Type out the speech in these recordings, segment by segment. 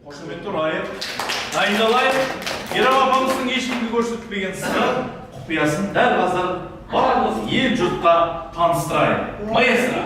Қошеметті ұрайық, дайындалайық. Ерал апамыздың ешкімге көрсетпеген сыры құпиясын дәл қазір барлық ел жұртқа таныстырайық. Маэстро.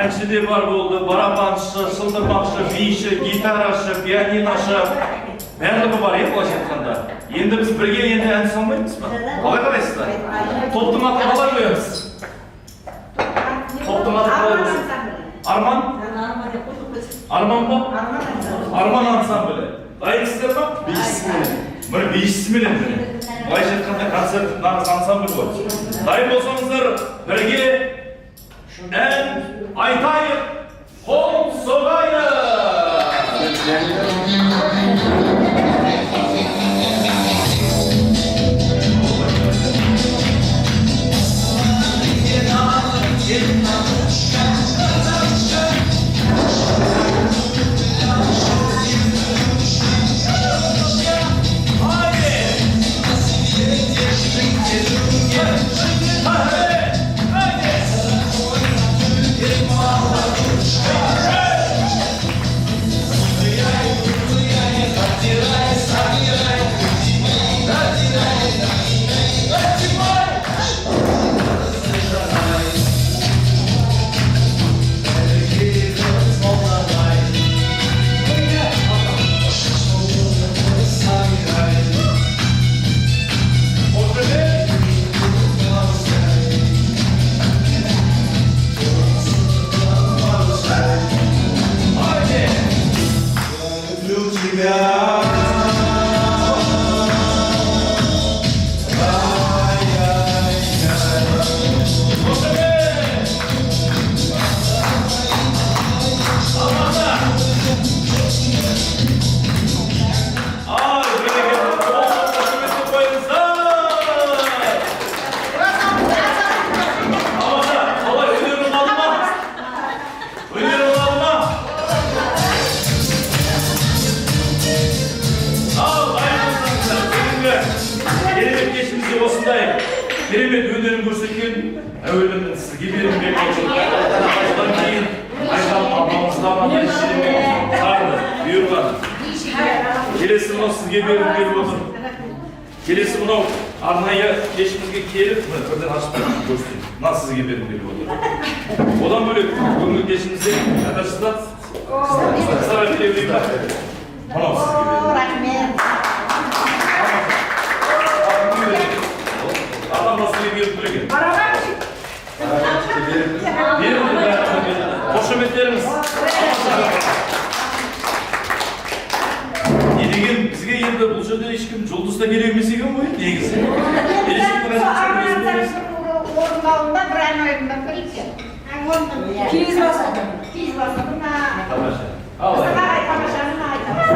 Әнші бар болды, барабаншы, шылдырмақшы, бейші, гитарашы, пианинашы, бәрі бар еді былайша айтқанда. Енді біз бірге енді ән салмаймыз ба? Қалай қарайсыздар? Топтың аты қалай қоямыз? Топтың аты қалай қоямыз? Арман? Арман ба? Арман ансамблі. Дайынсыздар ма? Бейшісіменен. Бір бейшісіменен. Былайша айтқанда концерт нағыз ансамбль ғой. Дайын болсаңыздар бірге ән айтайық, қол соғайық! Керемет өнерін көрсеткен әуелімнің сізге берілмек одан кейін айтқан апамыздан тағы бұйырған. Келесі мынау сізге беріліп отыр. Келесі мынау арнайы кешімізге келіп, бірден ашып көрсетейін. Мына сізге беріліп отыр. Одан бөлек бүгінгі кешімізде жатарсыздар. Сіздер беріліп отыр. Мынау сізге беріліп. Қошеметтеріңіз. Не деген бізге енді бұл жерде ешкім жұлдызда керек емес екен ғой, негізі. Орындауында бір ән ойында көрейік. Киіз басында. Тамаша. Тамашаны айтамыз.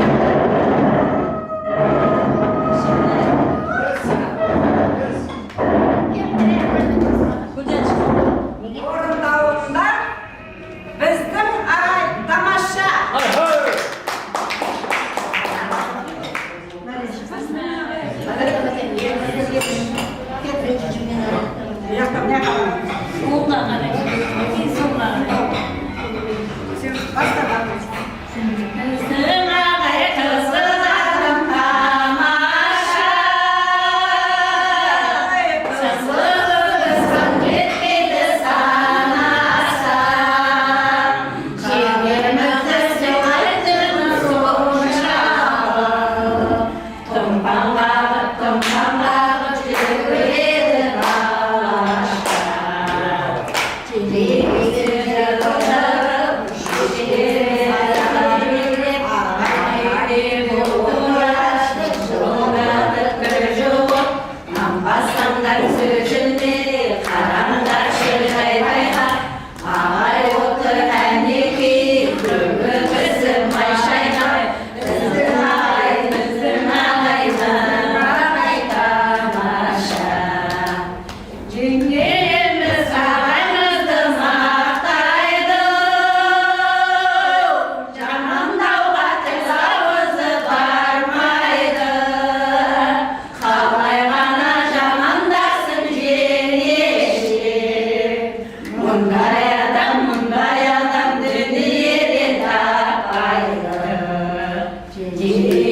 Кешке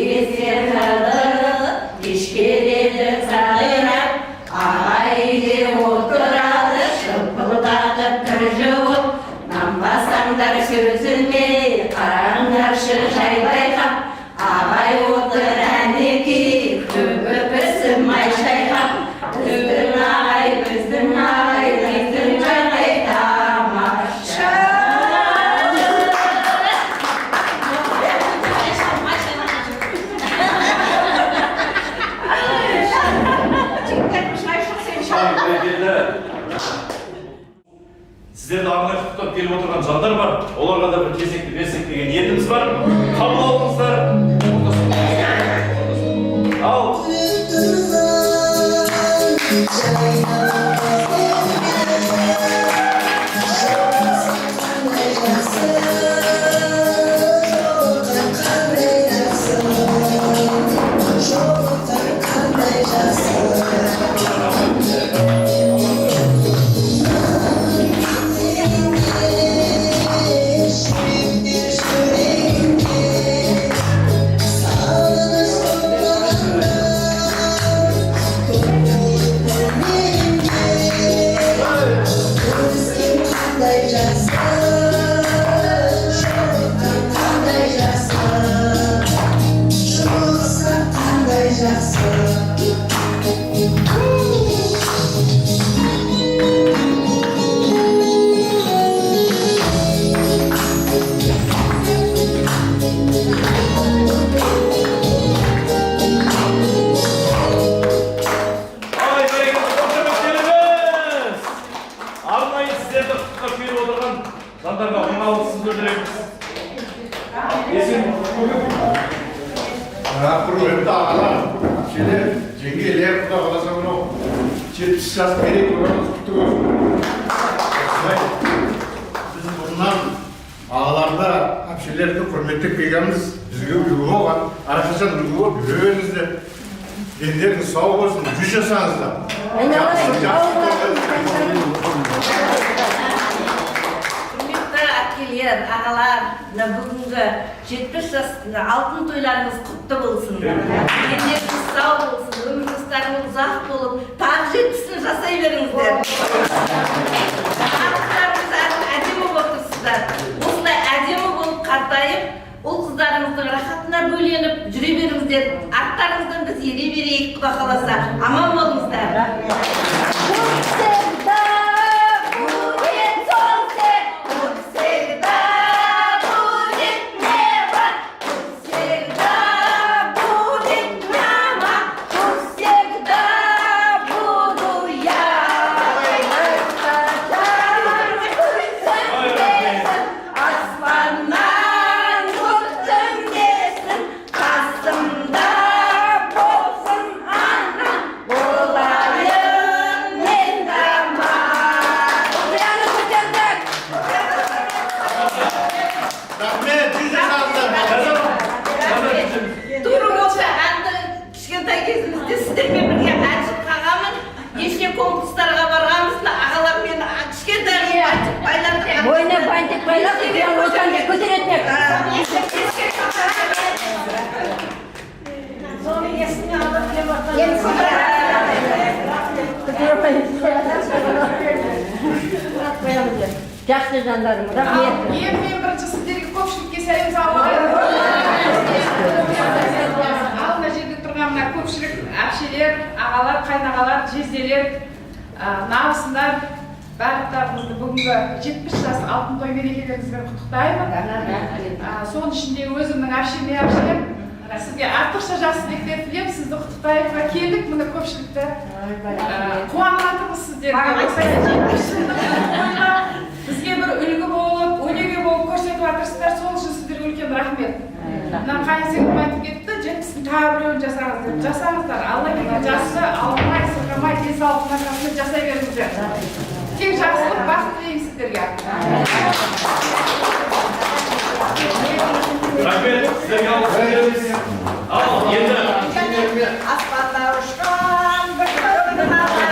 кешкеледі сағырап, ағайлы отырады, шылпылдатып кір жуып, нанбасаңдар сөзілмей, қараңдаршы жайбайғап, ағай отыр әнеки, түбі пісім май шайқап, біздің ағай, біздің жағдай тамаша. Сіздерді арнайы құттықтап келіп отырған жандар бар. Оларға да бір кезекті берсек деген ниетіміз бар. Қабыл алыңыздар. Ал. Жандарға оңалықсыз білдіреміз. Құрметті ағалар, жеңгелер, құда қаласа мынау 70 жас керек болғанымыз құтты көрсін. Біз бұрыннан ағаларды, әпшелерді құрметтеп келгенбіз, бізге үлгі болған, әрқашан үлгі болып жүріңіздер. Дендеріңіз сау болсын, жүз жасаңыздар. Ағалар, бүгінгі 70 жас алтын тойларыңыз құтты болсын. Дендеріңіз сау болсын, өмір жастарыңыз ұзақ болып, тағы 70-сін жасай беріңіздер. Арықтарыңыз әдемі болып тұрсыздар. Осылай әдемі болып қартайып, ол қыздарыңыздың рахатына бөленіп жүре беріңіздер. Арттарыңыздан біз ере берейік, Құда қаласа. Аман болыңыздар. Жақсы жандарым, рахмет. Мен бірінші сіздерге көпшілікке сәлем саламын. Алдында жерде тұрған мына көпшілік әпшелер, ағалар, қайнағалар, жезделер, нағысындар, барлықтарыңызды бүгінгі 70 жас алтын той мерекелеріңізбен құттықтаймын. Соның ішінде өзімнің әпшем, сізге артықша жақсылықтар тілеп, сізді құттықтайыққа келдік. Міне көпшілікті қуанатымыз сіздерге. Бізге бір үлгі болып, өнеге болып көрсетіп жатырсыздар, сол үшін сіздерге үлкен рахмет. Мына қайынсеңім айтып кетті, 70-сін тағы біреуін жасаңыздар. Жасаңыздар, Алла келген жасы, алмай, сырғамай, денсаулығына рахмет жасай беріңіздер. Тек жақсылық, бақыт тілеймін сіздерге. Рахмет, сіздерге алғыс береміз. Ал, енді Аспанда ұшқан бір көрдің ала,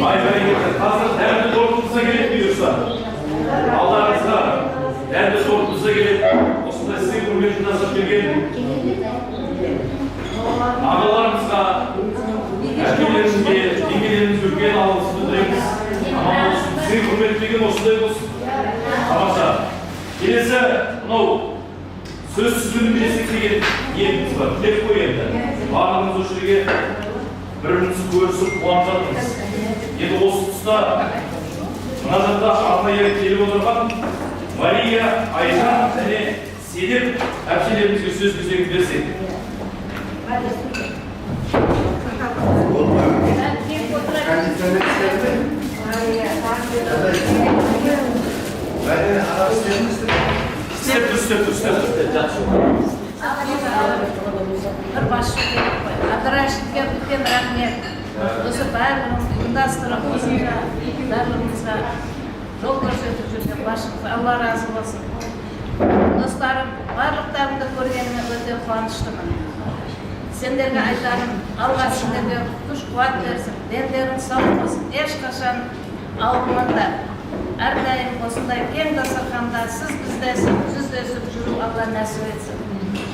Ay bereketler. Hazır derdi doğrultunuza gelip diyorsa Allah'ınızda derdi doğrultunuza gelip aslında sizin hürmetini nasıl bilgen ağalarımızga erkeklerimizge, dingelerimiz ülkenin ağlasını dileriz. Ama olsun, sizin hürmetliğin olsun olsun. Tamamsa, gelirse söz sözünü bilesek gelip niyetimiz var. Hep koyayım da. Bağlamımız o şuraya birbirimizi görürsün, kuantatınız. Енді осы тұста мына жақта артына еріп келіп отырған Мария, Айжан және Седеп әпшелерімізге сөз кезегін берсек. Бір басшы керек қой. Абдрашидке үлкен рахмет. Осы барлығын ұйымдастырып, барлығымызға жол көрсетіп жүрген басшымыз, Алла разы болсын. Достарым, барлықтарыңды көргеніме өте қуаныштымын. Сендерге айтарым, Алла сендерге күш қуат берсін, дендерің сау болсын, ешқашан ауырмаңдар. Әрдайым осындай кең дастарханда сіз біздесіп, жүздесіп жүру Алла нәсіп етсін.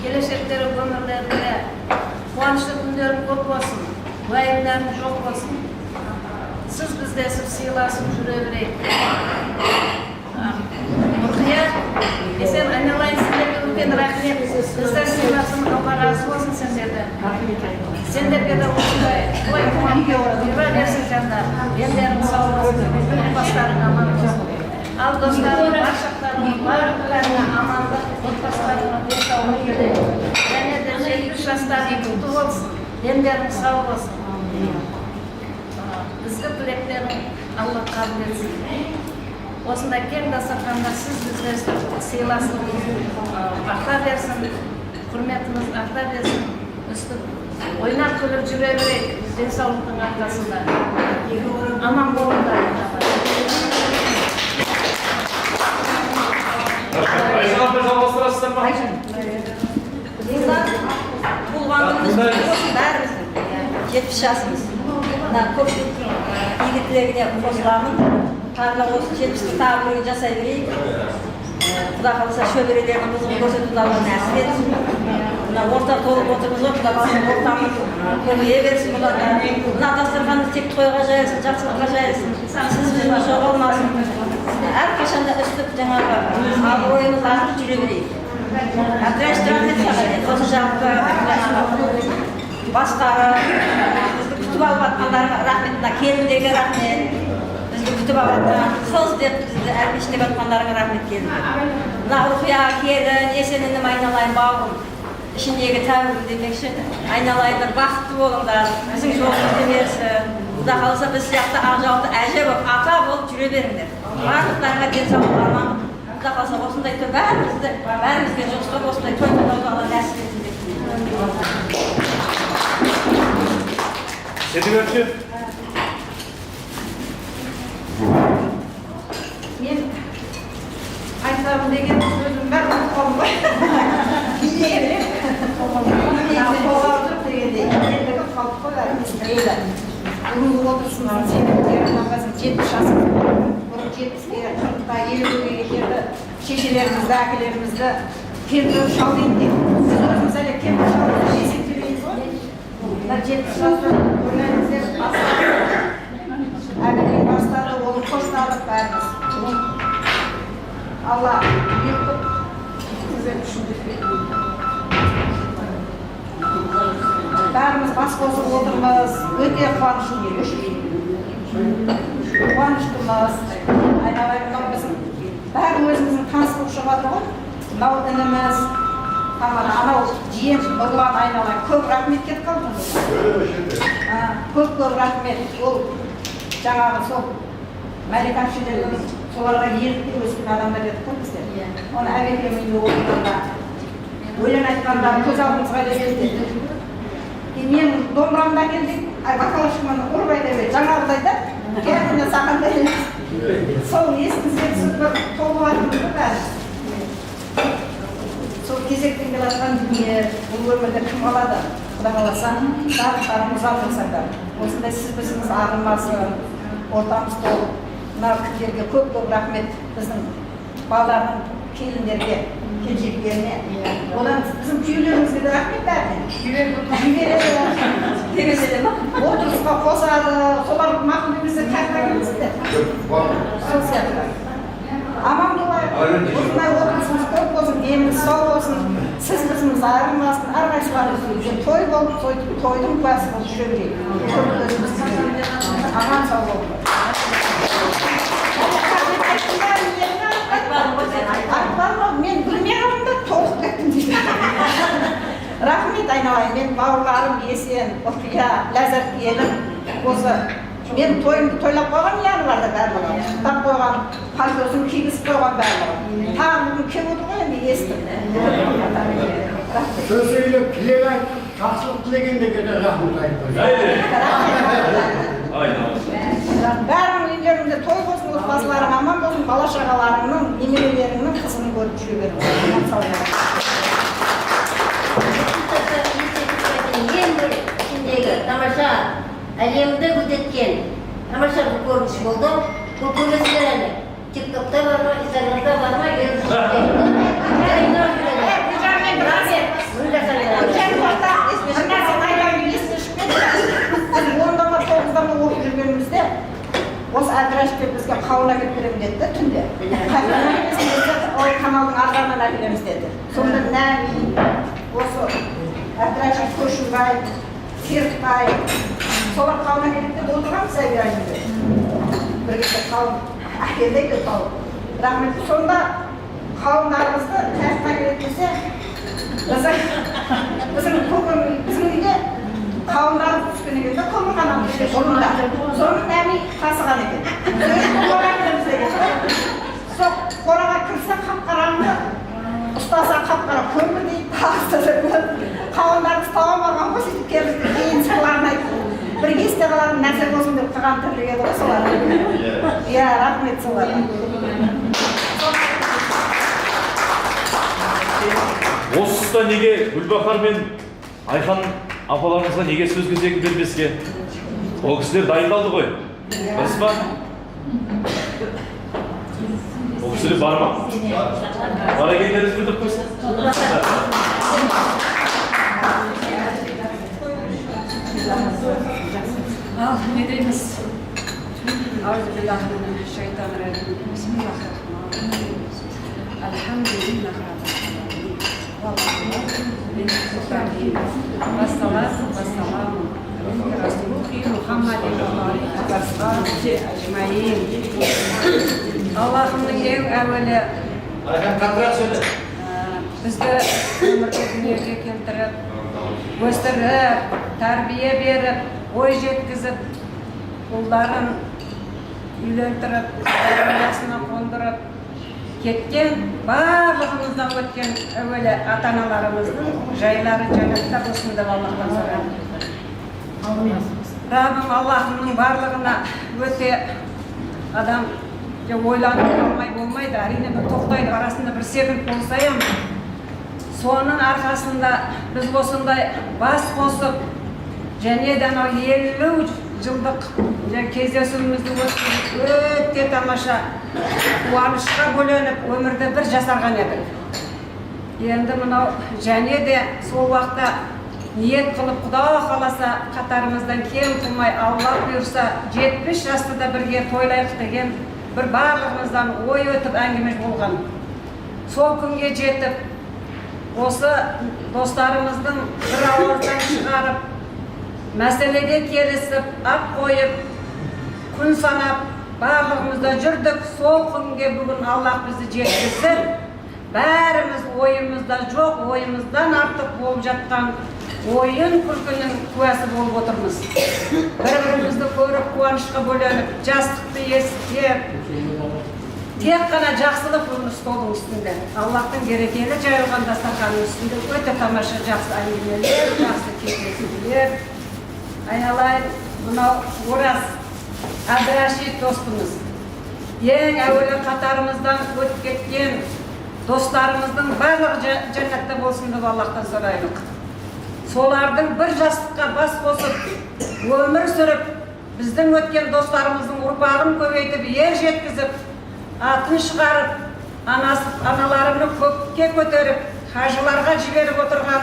Келешектері өмірлерінде қуанышты күндерің көп болсын. Уайымдарың жоқ болсын. Сіз біздесіп сыйласып жүре берейік. Нұрқия, сен айналайын сендерге үлкен рахмет. Біздер сыйласын, Алла разы болсын сендерден. Сендерге де осындай ой қуанып жүре берсін жандар. Дендерің сау болсын, отбастарың аман болсын. Ал достарым, баршақтарым, барлықтарына амандық, отбастарына денсаулық тілеймін. Және де жастарың құтты болсын, демдерің сау болсын. Бізге тілектерің Алла қабыл етсін. Осындай кең дастарханда сіз бізге сыйласын, арта берсін, құрметіміз арта берсін. Өстіп ойнап күліп жүре берейік, денсаулықтың арқасында. Аман болыңдар. Айжан апай жалғастырасыздар ма? Болғандығымыз болсын бәріміздің. 70 жасымыз. Мына көпшіліктің игі тілегіне қосыламын. Тағы осы 70-ті тағы біреуін жасай берейік. Құда қаласа шөберелердің қызығын көрсетуді Алла нәсіп етсін. Мына орта толып отырмыз ғой, Құда қаласа ортамыз көбейе берсін бұларға. Мына дастарханды тек тойға жайылсын, жақсылыққа жайылсын. Сізбен жоғалмасын. Әрқашанда үстіп жаңағы абыройымыз артып жүре берейік. Әбдірәш рахмет саған, осы жағында бастары, бізді күтіп алып атқандарына рахмет, мына келіндегі рахмет, бізді күтіп алып атқан, қыз деп бізді әрбештеп атқандарыңа рахмет келді. Мына Рухия келін, есенінім айналайын бауырым, ішіндегі тәуірім демекші, айналайындар, бақытты болыңдар, біздің жолымызды берсін. Құда қаласа біз сияқты ақжауапты әже болып, ата болып жүре беріңдер. Барлықтарыңа денсаулық арман. Құда қаласа осындай той бәрімізге жұғыстап осындай той тойлауды Алла нәсіп етсін деп тілеймін. Сәдібәпші. Мен айтамын деген сөзім бар, ұмытқам ғой. Билері. Қоғамдық дегендей, ендігі қалып қой естірейді. Бүгінгі отырысының себептерін ағасын 70 жасым. Бұрын 70-ге, 40-ға, 50-ге келді. Шешелерімізді, әкелерімізді келтіріп шалдейді деп. Сіз өзіңіз әлі келтіріп шалдейді есептемейіз ғой. 70 жасты өңіріңіздер бастады. Әкелер бастады, оны қоштадық бәріміз. Алла үйіртіп, сіздер үшін бәріміз бас қосып отырмыз, өте қуаныштымыз. Айналайын біздің бәрі өзіміздің таныстық шығады ғой. Мынау ініміз, анау жием Нұрлан айналайын. Көп рахмет кетіп қалды. Көп рахмет. Ол жаңағы сол Мәлик әпшелердің соларға елікте өскен адамдар дедік қой біздер. Оны әбекем үйінде отырғанда, өлең айтқанда көз алдымызға елестетеді. Мен домбырамды әкелдік, бакалашыманы ұрып айта береді. Жаңағыдай да, кәдімгі сақандай сол есіңізге түсіп бір толып жатырмыз бәрі. Сол кезектен келе жатқан дүние, бұл өмірде кім қалады? Құда қаласа, барлықтарыңыз алғансаңдар. Осындай сіз біздіңіз арылмасын, ортамыз толып. Мына кімдерге көп рахмет біздің балалардың келіндерге, келіншектеріне. Одан біздің күйеулерімізге де рахмет бәріне. Жібереді. Демесе ма? Отырысқа қосады, солар мақұлымызды кәкіргімізді. Сол сияқты. Аман болайық. Осындай отырысымыз көп болсын, еміз сау болсын. Сіз біздіңіз айырылмасын, әрқайсыларыңыз той болып, тойдың куәсі болып жүре берейік. Аман сау болыңдар. Мен білмей қалдым да толық кеттім дейді. Рахмет айналайын, мен бауырларым Есен, Рухия, Ләззат келім. Осы мен тойымды тойлап қойған январда барлығы. Тап қойған, пальтосын кигізіп қойған барлығы. Тағы бүгін кеп отыр ғой енді естім. Söz söyleyip dilek aytып, жақсылық тілегендерге де рахмет айтып. Бәрінің үйлерінде той болсын, отбасыларың аман болсын, бала-шағаларыңның, немерелеріңнің қызын көріп жүре беріңіз. Ең бір ішіндегі тамаша әлемді гүлдеткен тамаша бір көрініш болды. Бұл көресіздер әлі. Тиктокта бар ма, Инстаграмда бар ма, осы әдірәшпен бізге қауын әкеліп беремін деді де түнде. Ол каналдың арқанынан әкелеміз деді. Сонда Нәми, осы әдірәшін Көшімбай, Серікбай, солар қауын әкеліп деді отырғанбыз әйберәжінде. Бір кесе қауын әкелді еді қауын. Рахмет. Сонда қауындарымызды тәсіп әкеліп десе, біздің көкім Sonunda. Sonunda emin kasıgan eken. Korağa kirimiz eken. Sok korağa kirse kapkaranlık. Ustasan kapkara körmü deyip tağızda kavanlarımız tamamlagan boş edip geldik. Keyin çıkılarına bir keste kalan nerse olsun deyip kıgan türlü edi o solar. Ya rahmet solar. Осы тұста неге Гүлбахар мен Айхан апаларыңызға неге сөз кезегі бермеске? Ол кісілер дайындалды ғой. Дұрыс па? Ол кісілер бар ма? Бар екендеріңізді білдіріп қойсын. Ал не дейміз? Аузубиллахиминашшайтанирражим. Бисмиллахиррахманиррахим. Алхамдулиллах. Вассалату вассаламу аля расулухи Мухаммадин ва алейхи вассаламу ажмаин. Аллахымның ең әуелі бізді өмірге дүниеге келтіріп, өсіріп, тәрбие беріп, ой жеткізіп, ұлдарын үйлендіріп, аясына қондырып, кеткен барлығымыздан өткен әуелі ата-аналарымыздың жайлары жәннатта болсын деп Аллахтан сұраймын. Раббым Аллахымның барлығына өте адам ойланып қалмай болмайды, әрине бір тоқтайды, арасында бір секунд болса ем. Соның арқасында біз осындай бас қосып, және де анау 50 жылдық кездесуімізді өте тамаша қуанышқа бөленіп, өмірді бір жасарған едік. Енді мынау және де сол уақытта ниет қылып, Құда қаласа қатарымыздан кем қылмай, Алла бұйырса 70 жасты да бірге тойлайық деген бір барлығымыздан ой өтіп әңгіме болған. Сол күнге жетіп, осы достарымыздың бір ауыздан шығарып, мәселеге келісіп, ақ қойып, күн санап, барлығымызда жүрдік. Сол күнге бүгін Аллах бізді жеткізсін. Бәріміз ойымызда жоқ, ойымыздан артық болып жатқан ойын күлкінің куәсі болып отырмыз. Бір-бірімізді көріп, қуанышқа бөленіп, жастықты естіп, тек қана жақсылық өмір столдың үстінде. Аллахтың берекелі жайылған дастарханның үстінде өте тамаша жақсы әңгімелер, жақсы кездесулер. Айналайын, мынау Ораз Әбдірашид достымыз. Ең әуелі қатарымыздан өтіп кеткен достарымыздың барлығы жәннатта болсын деп Аллахтан сұраймық. Солардың бір жастыққа бас қосып, өмір сүріп, біздің өткен достарымыздың ұрпағын көбейтіп, ер жеткізіп, атын шығарып, аналарını көкке көтеріп, хажыларға жіберіп отырған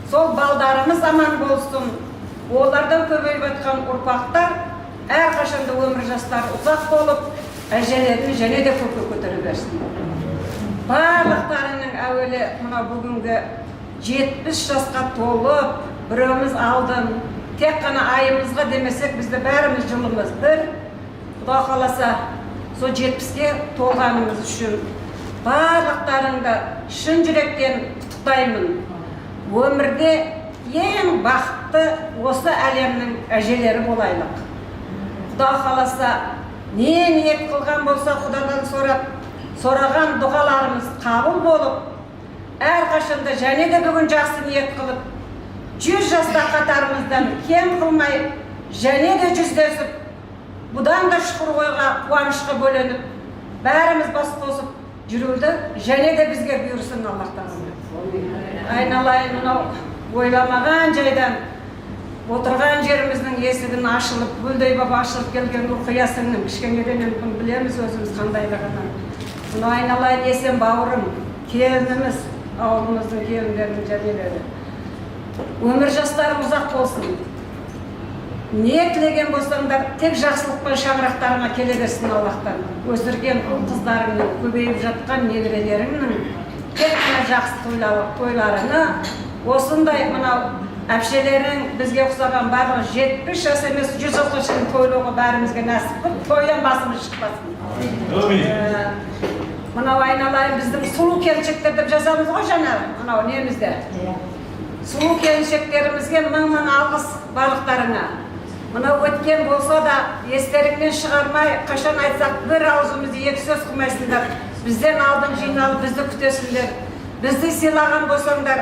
сол балдарымыз аман болсын. Олардан көбейіп жатқан ұрпақтар әрқашанда өмір жастары ұзақ болып, әжелерін және де көкке көтере берсін. Барлықтарының әуелі мына бүгінгі 70 жасқа толып, біреуміз алдым, тек қана айымызға демесек, бізді бәріміз жылымыз бір. Құда қаласа, сол 70-ке толғанымыз үшін барлықтарыңды шын жүректен құттықтаймын. Өмірде ең бақытты осы әлемнің әжелері болайлық. Құда қаласа, не ниет қылған болса Құдадан сұраған дұғаларымыз қабыл болып, әрқашанда және де бүгін жақсы ниет қылып, 100 жаста қатарымыздан кем қылмай, және де жүздесіп, бұдан да шүкір ойға, қуанышқа бөленіп, бәріміз бас қосып жүруді, және де бізге бұйырсын Аллахтан. Айналайын, мынау ойламаған жайдан отырған жеріміздің есігін ашылып, гүлдей боп ашылып келген ұқиясының кішкенеден білеміз өзіміз қандайлығынан. Мынау айналайын есен бауырым, келініміз, ауылымыздың келіндерінің жәнелері. Өмір жастарым ұзақ болсын. Не тілеген болсаңдар, тек жақсылықпен шаңырақтарына келе берсін Аллахтан. Өсірген қыздарыңның, көбейіп жатқан немерелеріңнің тек қана жақсы тойларыны, осындай мынау әпшелерің бізге ұқсаған барлығы 70 жас емес 100 жасқа шейін тойлауға бәрімізге нәсіп қылып, тойдан басымыз шықпасын. Мынау айналайын біздің сұлу келіншектер деп жазамыз ғой жаңа, мынау немізде. Сұлу келіншектерімізге мың алғыс барлықтарыңа. Мына өткен болса да естеріңнен шығармай, қашан айтсақ бір аузымыз екі сөз қылмайсыңдар. Бізден алдын жиналып бізді күтесіңдер. Бізді сыйлаған болсаңдар,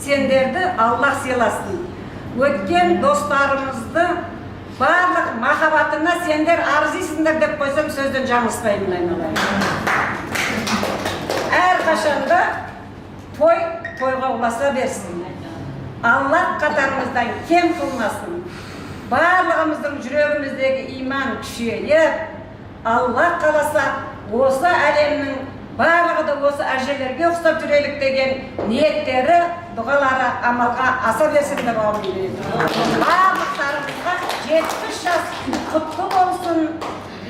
сендерді Аллах сыйласын. Өткен достарымызды барлық махаббатына сендер арзисыңдар деп қойсам сөзден жаңылыспаймын айналайын. Әр қашанда тойға ұласа берсін. Аллах қатарымыздан кем қылмасын. Барлығымыздың жүрегіміздегі иман күшейіп, Аллах қаласа осы әлемнің барлығы да осы әжелерге ұқсап жүрелік деген ниеттері, дұғалары амалға аса берсін деп аумин. Барлықтарымызға 70 жас құтты болсын,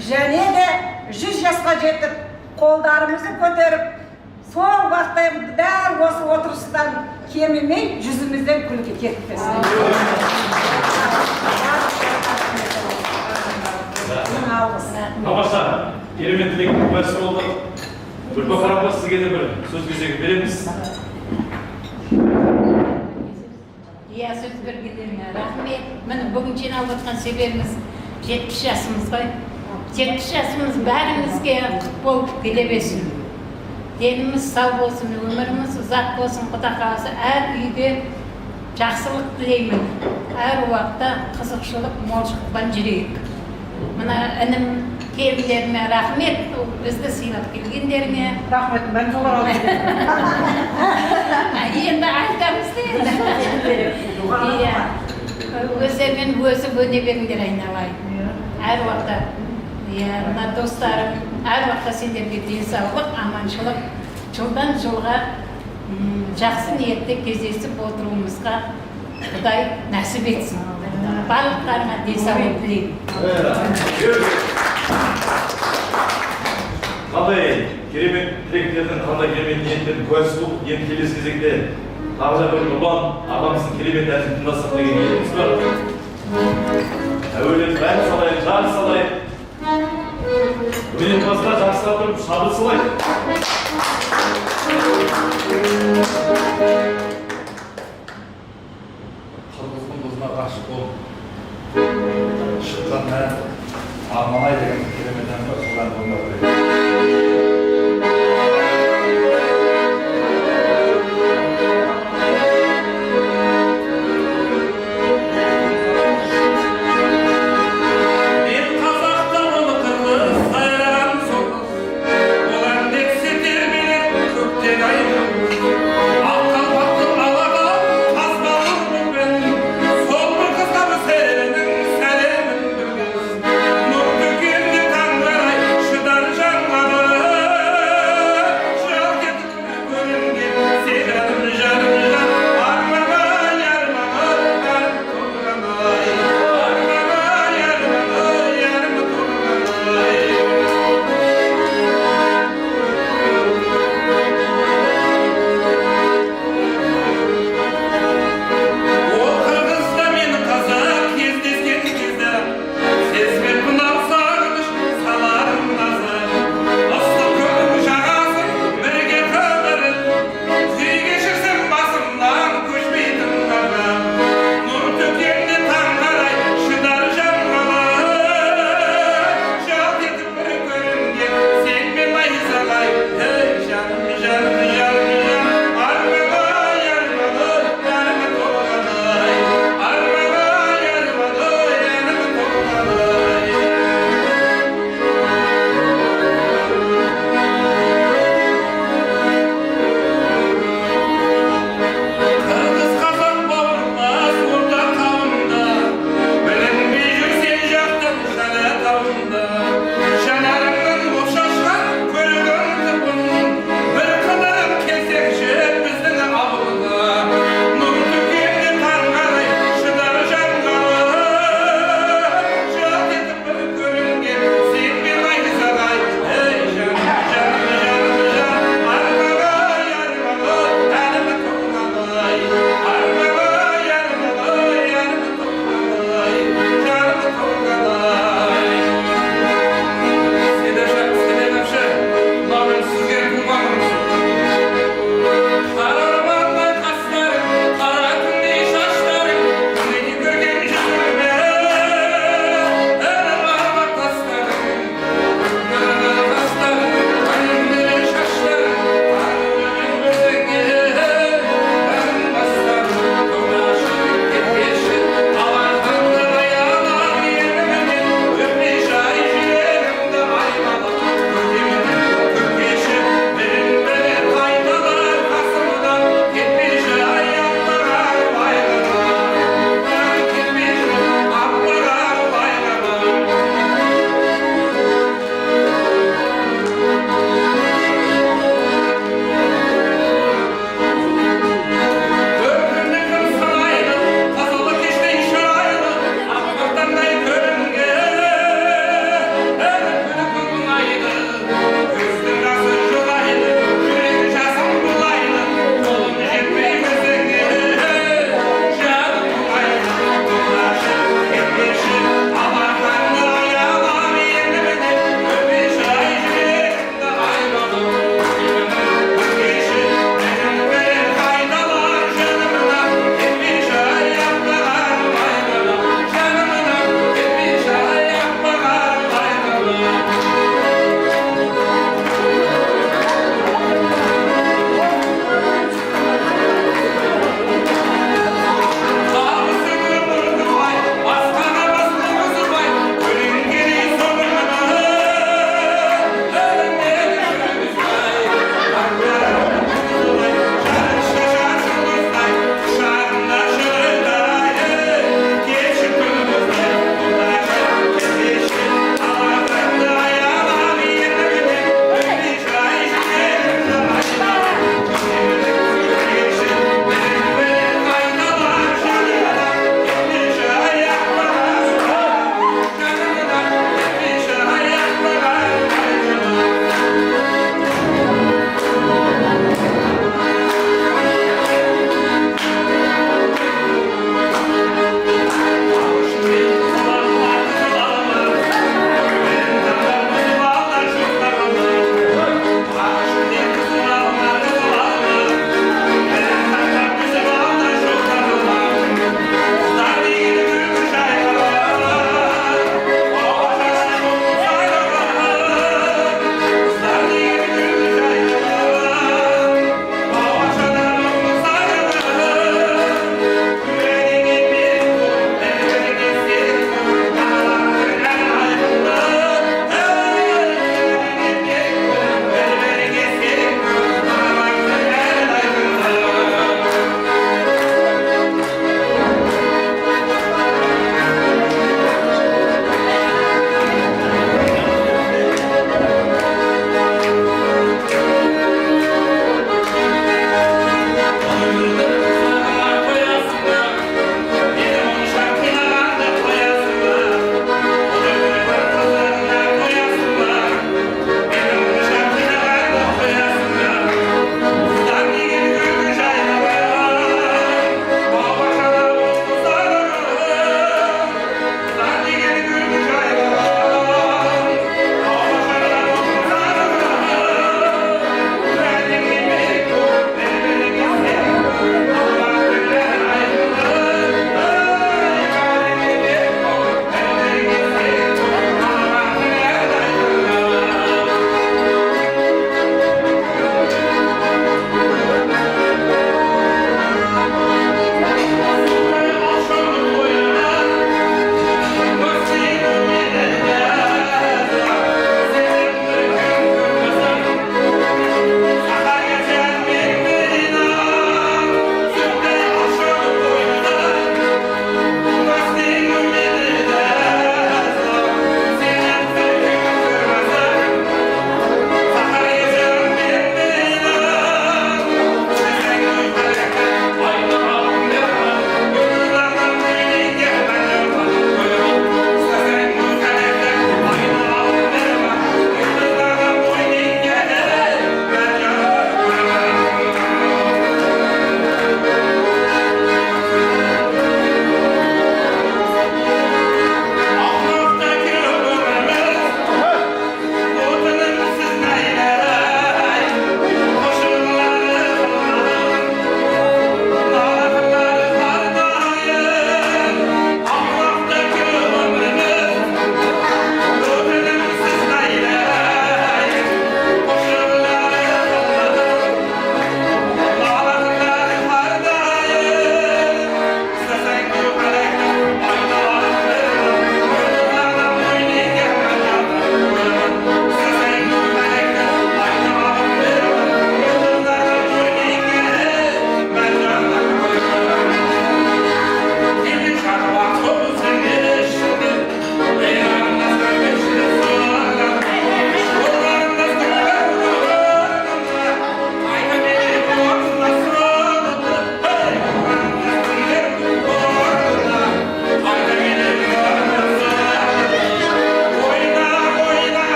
және де 100 жасқа жетіп, қолдарымызды көтеріп, сол уақытта дәл осы отырыстан кемімей жүзімізден күлкі кетпесін. Тамаша, керемет тілектің куәсі болды. Гүлбахар апа, сізге де бір сөз кезегі береміз. Иә, сөз бергендеріңе рахмет. Міне бүгін жиналып отқан себебіміз 70 жасымыз ғой. 70 жасымыз бәрімізге құт болып келе берсін. Деніміз сау болсын, өміріміз ұзақ болсын, Құда қаласа әр үйге жақсылық тілеймін. Әр уақытта қызықшылық, молшылықпен жүрейік. Мына інім келіндеріме рахмет, бізді сыйлап келгендеріне. Рахмет, мен солар алып Енді айтамыз енді. Өздерімен өсіп өне беріңдер айналайын. Әр уақытта, мына достарым, әр уақытта сендерге денсаулық, аманшылық, жылдан жылға жақсы ниетте кездесіп отыруымызға Құдай нәсіп етсін. Барлықтарына денсаулық тілеймін. Қандай керемет тілектердің, қандай керемет ниеттердің куәсі болып, енді келесі кезекте тағы да бір Нұрлан ағамыздың керемет әнін тыңдасақ деген ниетіміз бар. Әуелет бәрін салайық, жар салайық. Өнерпаздар жақсыра тұрып шабыт салайық. Қырғыздың қызына ғашық болып шыққан ән Арманай деген керемет ән бар, сол әнді орындап берейік. Şıdarcan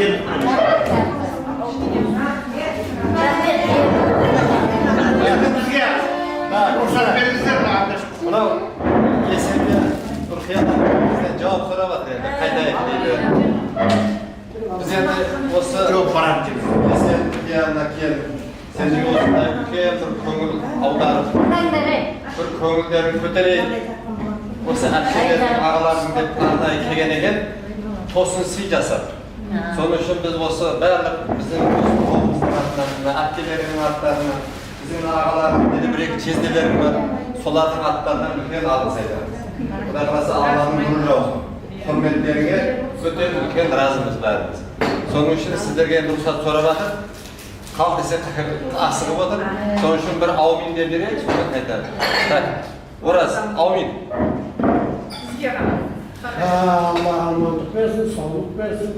келіп бізге рұқсат беріңіздер мынау есімде Түркиядан бізден жауап сұрап жатыр енді қайтайық дейді. Біз енді осы жоқ барады деп есен Түркияна келіп сендер осындай үлкен бір көңіл аударып бір көңілдерін көтерейік. Осы әпшелердің ағалардың деп арнайы келген екен, тосын сый жасап. Соның үшін біз осы барлық біздің қолымыздың аттарына, әпкелердің аттарына, біздің ағалардың бір-екі жезделерің бар, солардың аттарынан үлкен алғыс айтамыз. Құдай қаласа Алланың нұры жаусын. Құрметтеріңе өте үлкен разымыз бәріміз. Соның үшін сіздерге рұқсат сұрап жатыр. Қалт десе асығып отыр. Соның үшін бір аумин деп берейік, соны айтады. Ораз, аумин. Allah amanlık versin, sağlık versin.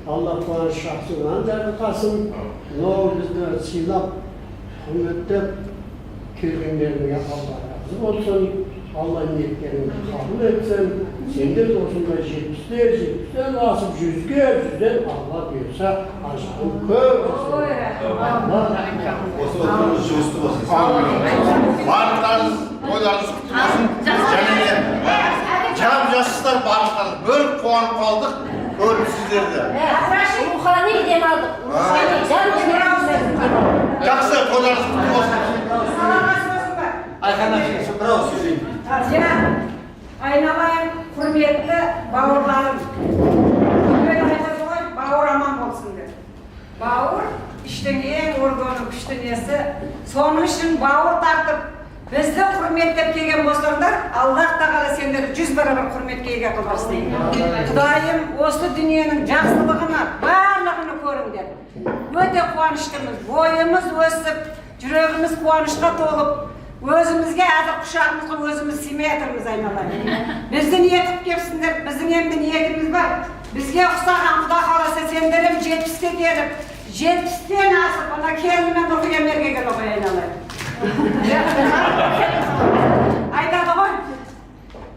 Allah bana şahsından jarıtasın. Ne olur bizleri silap, hürmetlep, kirgenlerine Allah razı olsun. Allah niyetlerini kabul etsin. Sende de olsun da 70'ler nasip 100'den Allah diyorsa aşkım kör olsun. Осы отырымыз жұмысты болсын. барлықтарыңыз тойларыңыз құтты болсын және жап жассыздар барлықтарыңыз бір қуанып қалдық көріп сіздерді Рухани демалдық. жақсы тойларыңыз құтты болсын Ayhan Akşin şu bravo söyleyeyim. Айналайын құрметті бауырларым. Бүгін айтады ғой, бауыр аман болсын деп. Бауыр іштің ең өргені күшті несі. Соның үшін бауыр тартып, бізді құрметтеп келген болсаңдар, Аллах тағала сендерді 100 барабар құрметке ие қылсын. Құдайым осы дүниенің жақсылығына, барлығын көріңдер. Өте қуаныштымыз, бойымыз өсіп, жүрегіміз қуанышқа толып, өзімізге әзір құшағымызға өзіміз сыймай жатырмыз айналайын. Бізді ниет қылып келіпсіңдер, біздің енді ниетіміз бар. Бізге ұқсаған Құда қаласа сендер 70-ке келіп, 70-тен асып, ана келімен оқи емерге кел оқи айналайын. Айтады ғой,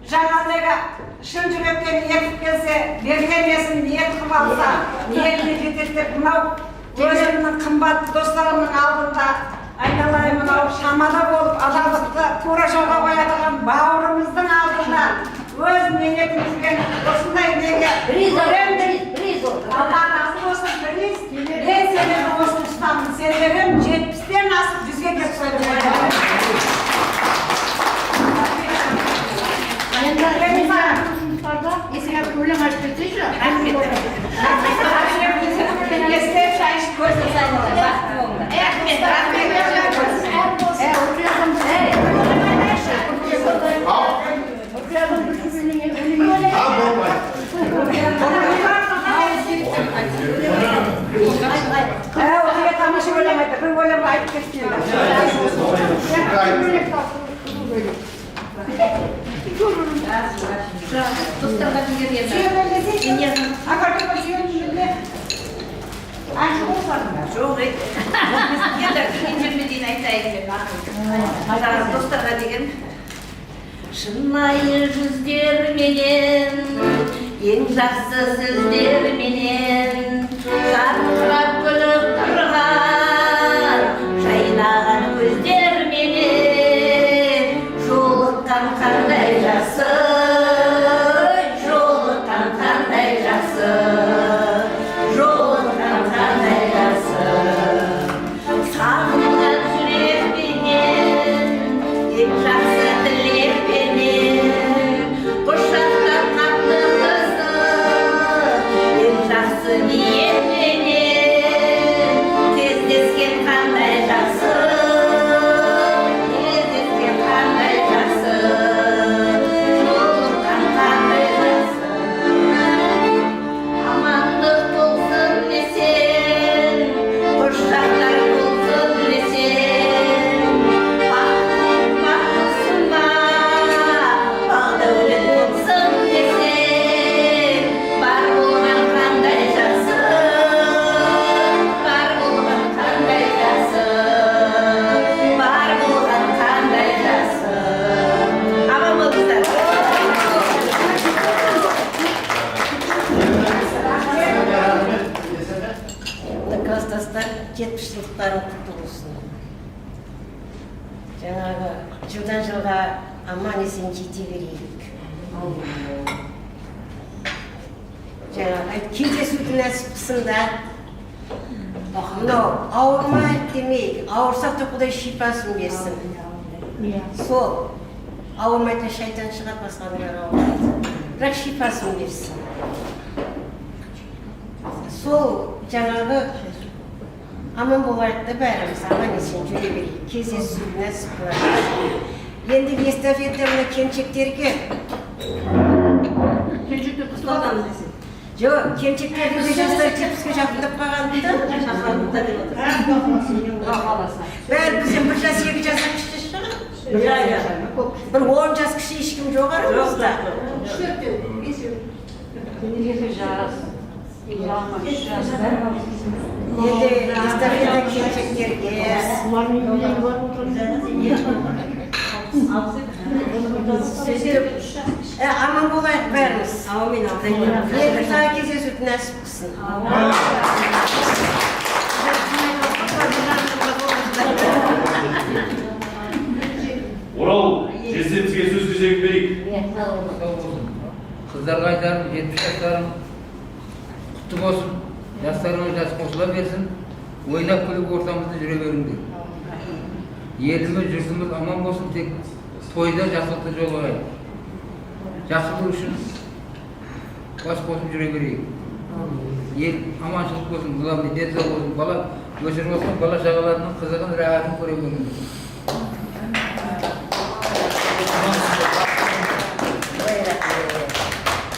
жаңағыдайға шын жүректен ниет қылып келсе, берген несін ниет қылып алса, ниетіне жетеді деп мынау өзімнің қымбат достарымның алдында айналайын мынау шамада болып адалдықты тура жолға қоятын бауырымыздың алдында өз ниетімізбен осындай неге Алла разы болсын приз. Мен сендерді осы ұстамын. Сендерім 70-тен асып 100-ге кеп қойдым. Есіңе өлең айтып кетсейші. Естеп шай ішіп көрсін сайын. Оған тамаша өлең айтып, бір өлең айтып кеткен. Достарға деген енді. Жоқ, енді кенжеме дейін айтайын деп. Достарға деген. Шынайы жүздерменен, ең жақсы сөздерменен, жарқырап күліп тұрған, жайнаған көздерменен, жолыққан қандай жақсы, жолыққан қандай жақсы, жолыққан қандай жақсы. Сағынған жүрекпенен, ең жақсы тілекпенен, құшақтап қатты қызды, ең жақсы ниетпенен, жылдықтарың құтты болсын. Жаңағы жылдан жылға аман есен жете берейік. Жаңағы кездесуді нәсіп қылсын да. Мынау ауырмайды демейік, ауырсақ та Құдай шипасын берсін. Сол ауырмайтын шайтан шығар, басқаның бәрі ауырмайды. Бірақ шипасын берсін. Сол жаңағы аман болайық да бәріміз аман есен жүре берейік. Кездесуді нәсіп қылайық. Енді эстафета мына келіншектерге. Келіншектер қысып аламыз десең. Жоқ, келіншектерге де жастар жетпіске жақындап қалғанды. Бәрі бізден 1 жас 2 жасқа кіші шығар. Бір 10 жас кіші ешкім жоқ арамызда. Енді эстафета келіншектерге. Аман болайық бәріміз. Аумин. Енді тағы кездесуді нәсіп қылсын. Орал, жездемізге сөз кезегі берейік. Қыздарға айтарым, 70 жастарым құтты болсын, жастарыңыз жас қосыла берсін, ойнап күліп ортамызда жүре беріңдер. Еліміз, жұртымыз аман болсын, тек тойда жақсылықты жолғайық. Жақсылық үшін бас қосып жүре берейік. Ел аманшылық болсын, главный денсаулық болсын, бала өсіріп болсын, бала шағаларының қызығын, рахатын көре беріңдер.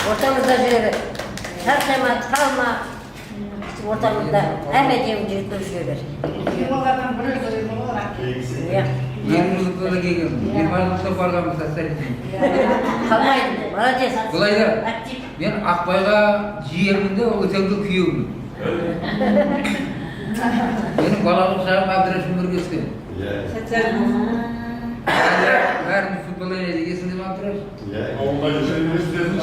Ортамызда жүреді. Шаршама, қалма. Ортамызда әмедем жүріп жүреді. Елімізді да келген, Германияда барғанбыз социализм. Қалмайды, молодец. Былай да, мен Ақбайға жиермін де, өтеңгі күйеуімін. Менің балалық шағым Әбдірашым Нұргескен. Бәріміз футбол ойнайды, есіңде ме Әбдіраш? Ауылда жүргендердің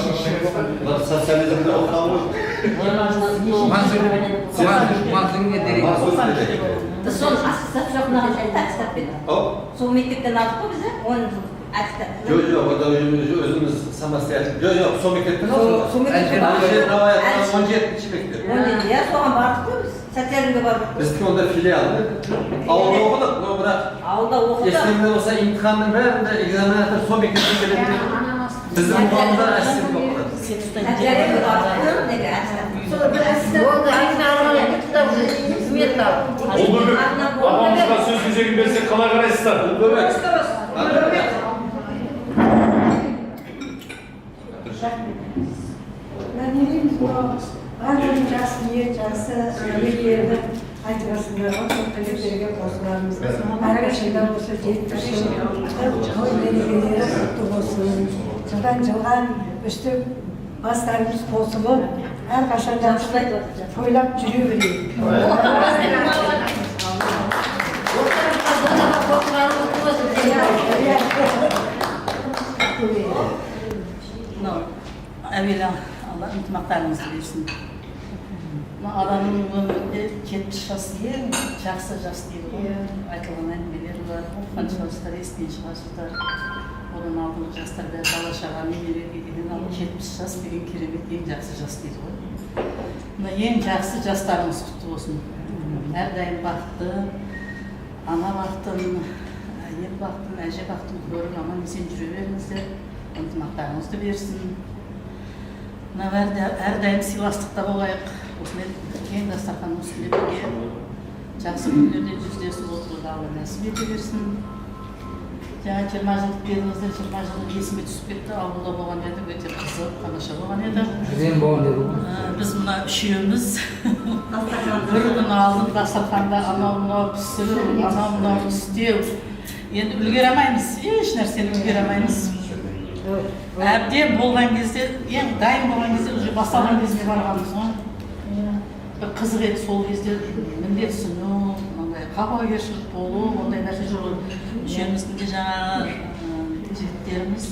Бұлар социализмді оқығанмыз. Мансұр мен Дерек. Біз соны аттестат жоқына аттестат берді. Сол мектептен алдық қой бізді, 10 жыл аттестат. Жоқ, өзіміз самостоятельно. Жоқ, сол мектептен алдық. Сол мектептен алдық. 17-ші мектеп. 17, иә, соған бардық қой біз. Социализмге бардық. Біздікі онда филиал. Ауылда оқыдық, бірақ Ауылда оқыдық. есімде болса имтиханның бәрінде экзаменатор сол мектептен келеді. Біздің мұғалімдар ассистент оқыды. Социализмге бардық қой, неге аттестат. Олбөбек, ағамызға сөз кезегін берсек қалай қарайсыздар? Олбөбек. Әрбір жас ниет, жасы ниеттерді айтывасындар, көптіліктерге қосыларымыз. Әрқашанда осы 70 жыл той мерекелері құтты болсын. Жылдан жылға өстіп бастарымыз қосылып, әрқашанда тойлап жүре берейік. Әуелі Алла ынтымақтарыңызды берсін. Адамның өмірінде 70 жас ең жақсы жас дейді ғой. Айтылған әңгімелер бар, оқыған шығарсыздар, естіген шығарсыздар. Одан алдыңғы жастар бәрі бала шаға немереге деген 70 жас деген керемет ең жақсы жас дейді ғой. Мына ең жақсы жастарыңыз құтты болсын. Әрдайым бақытты, ана бақытын, әйел бақытын, әже бақытын көріп аман есен жүре беріңіздер. Ынтымақтарыңызды берсін. Әрдайым сыйластықта болайық. Осымен кең дастарханның үстінде бірге жақсы күндерде жүздесіп отыруды Алла нәсіп ете берсін. Жаңа 20 жылдық беріңіздер, 20 жыл есіме түсіп кетті. Ауылда болған еді, өте қызық, тамаша болған еді. Біз мына үшеуміз бір күн алдын дастарханда анау-мынау пісіру, анау-мынау істеу. Енді үлгере алмаймыз, еш нәрсені үлгере алмаймыз. Әбден болған кезде, ең дайын болған кезде, уже басталған кезде барғанбыз ғой. Бір қызық еді сол кезде міндет түсіну, қапагершілік болу, ондай нәрсе жоқ. Үшеуміздің де жаңағы жігіттеріміз,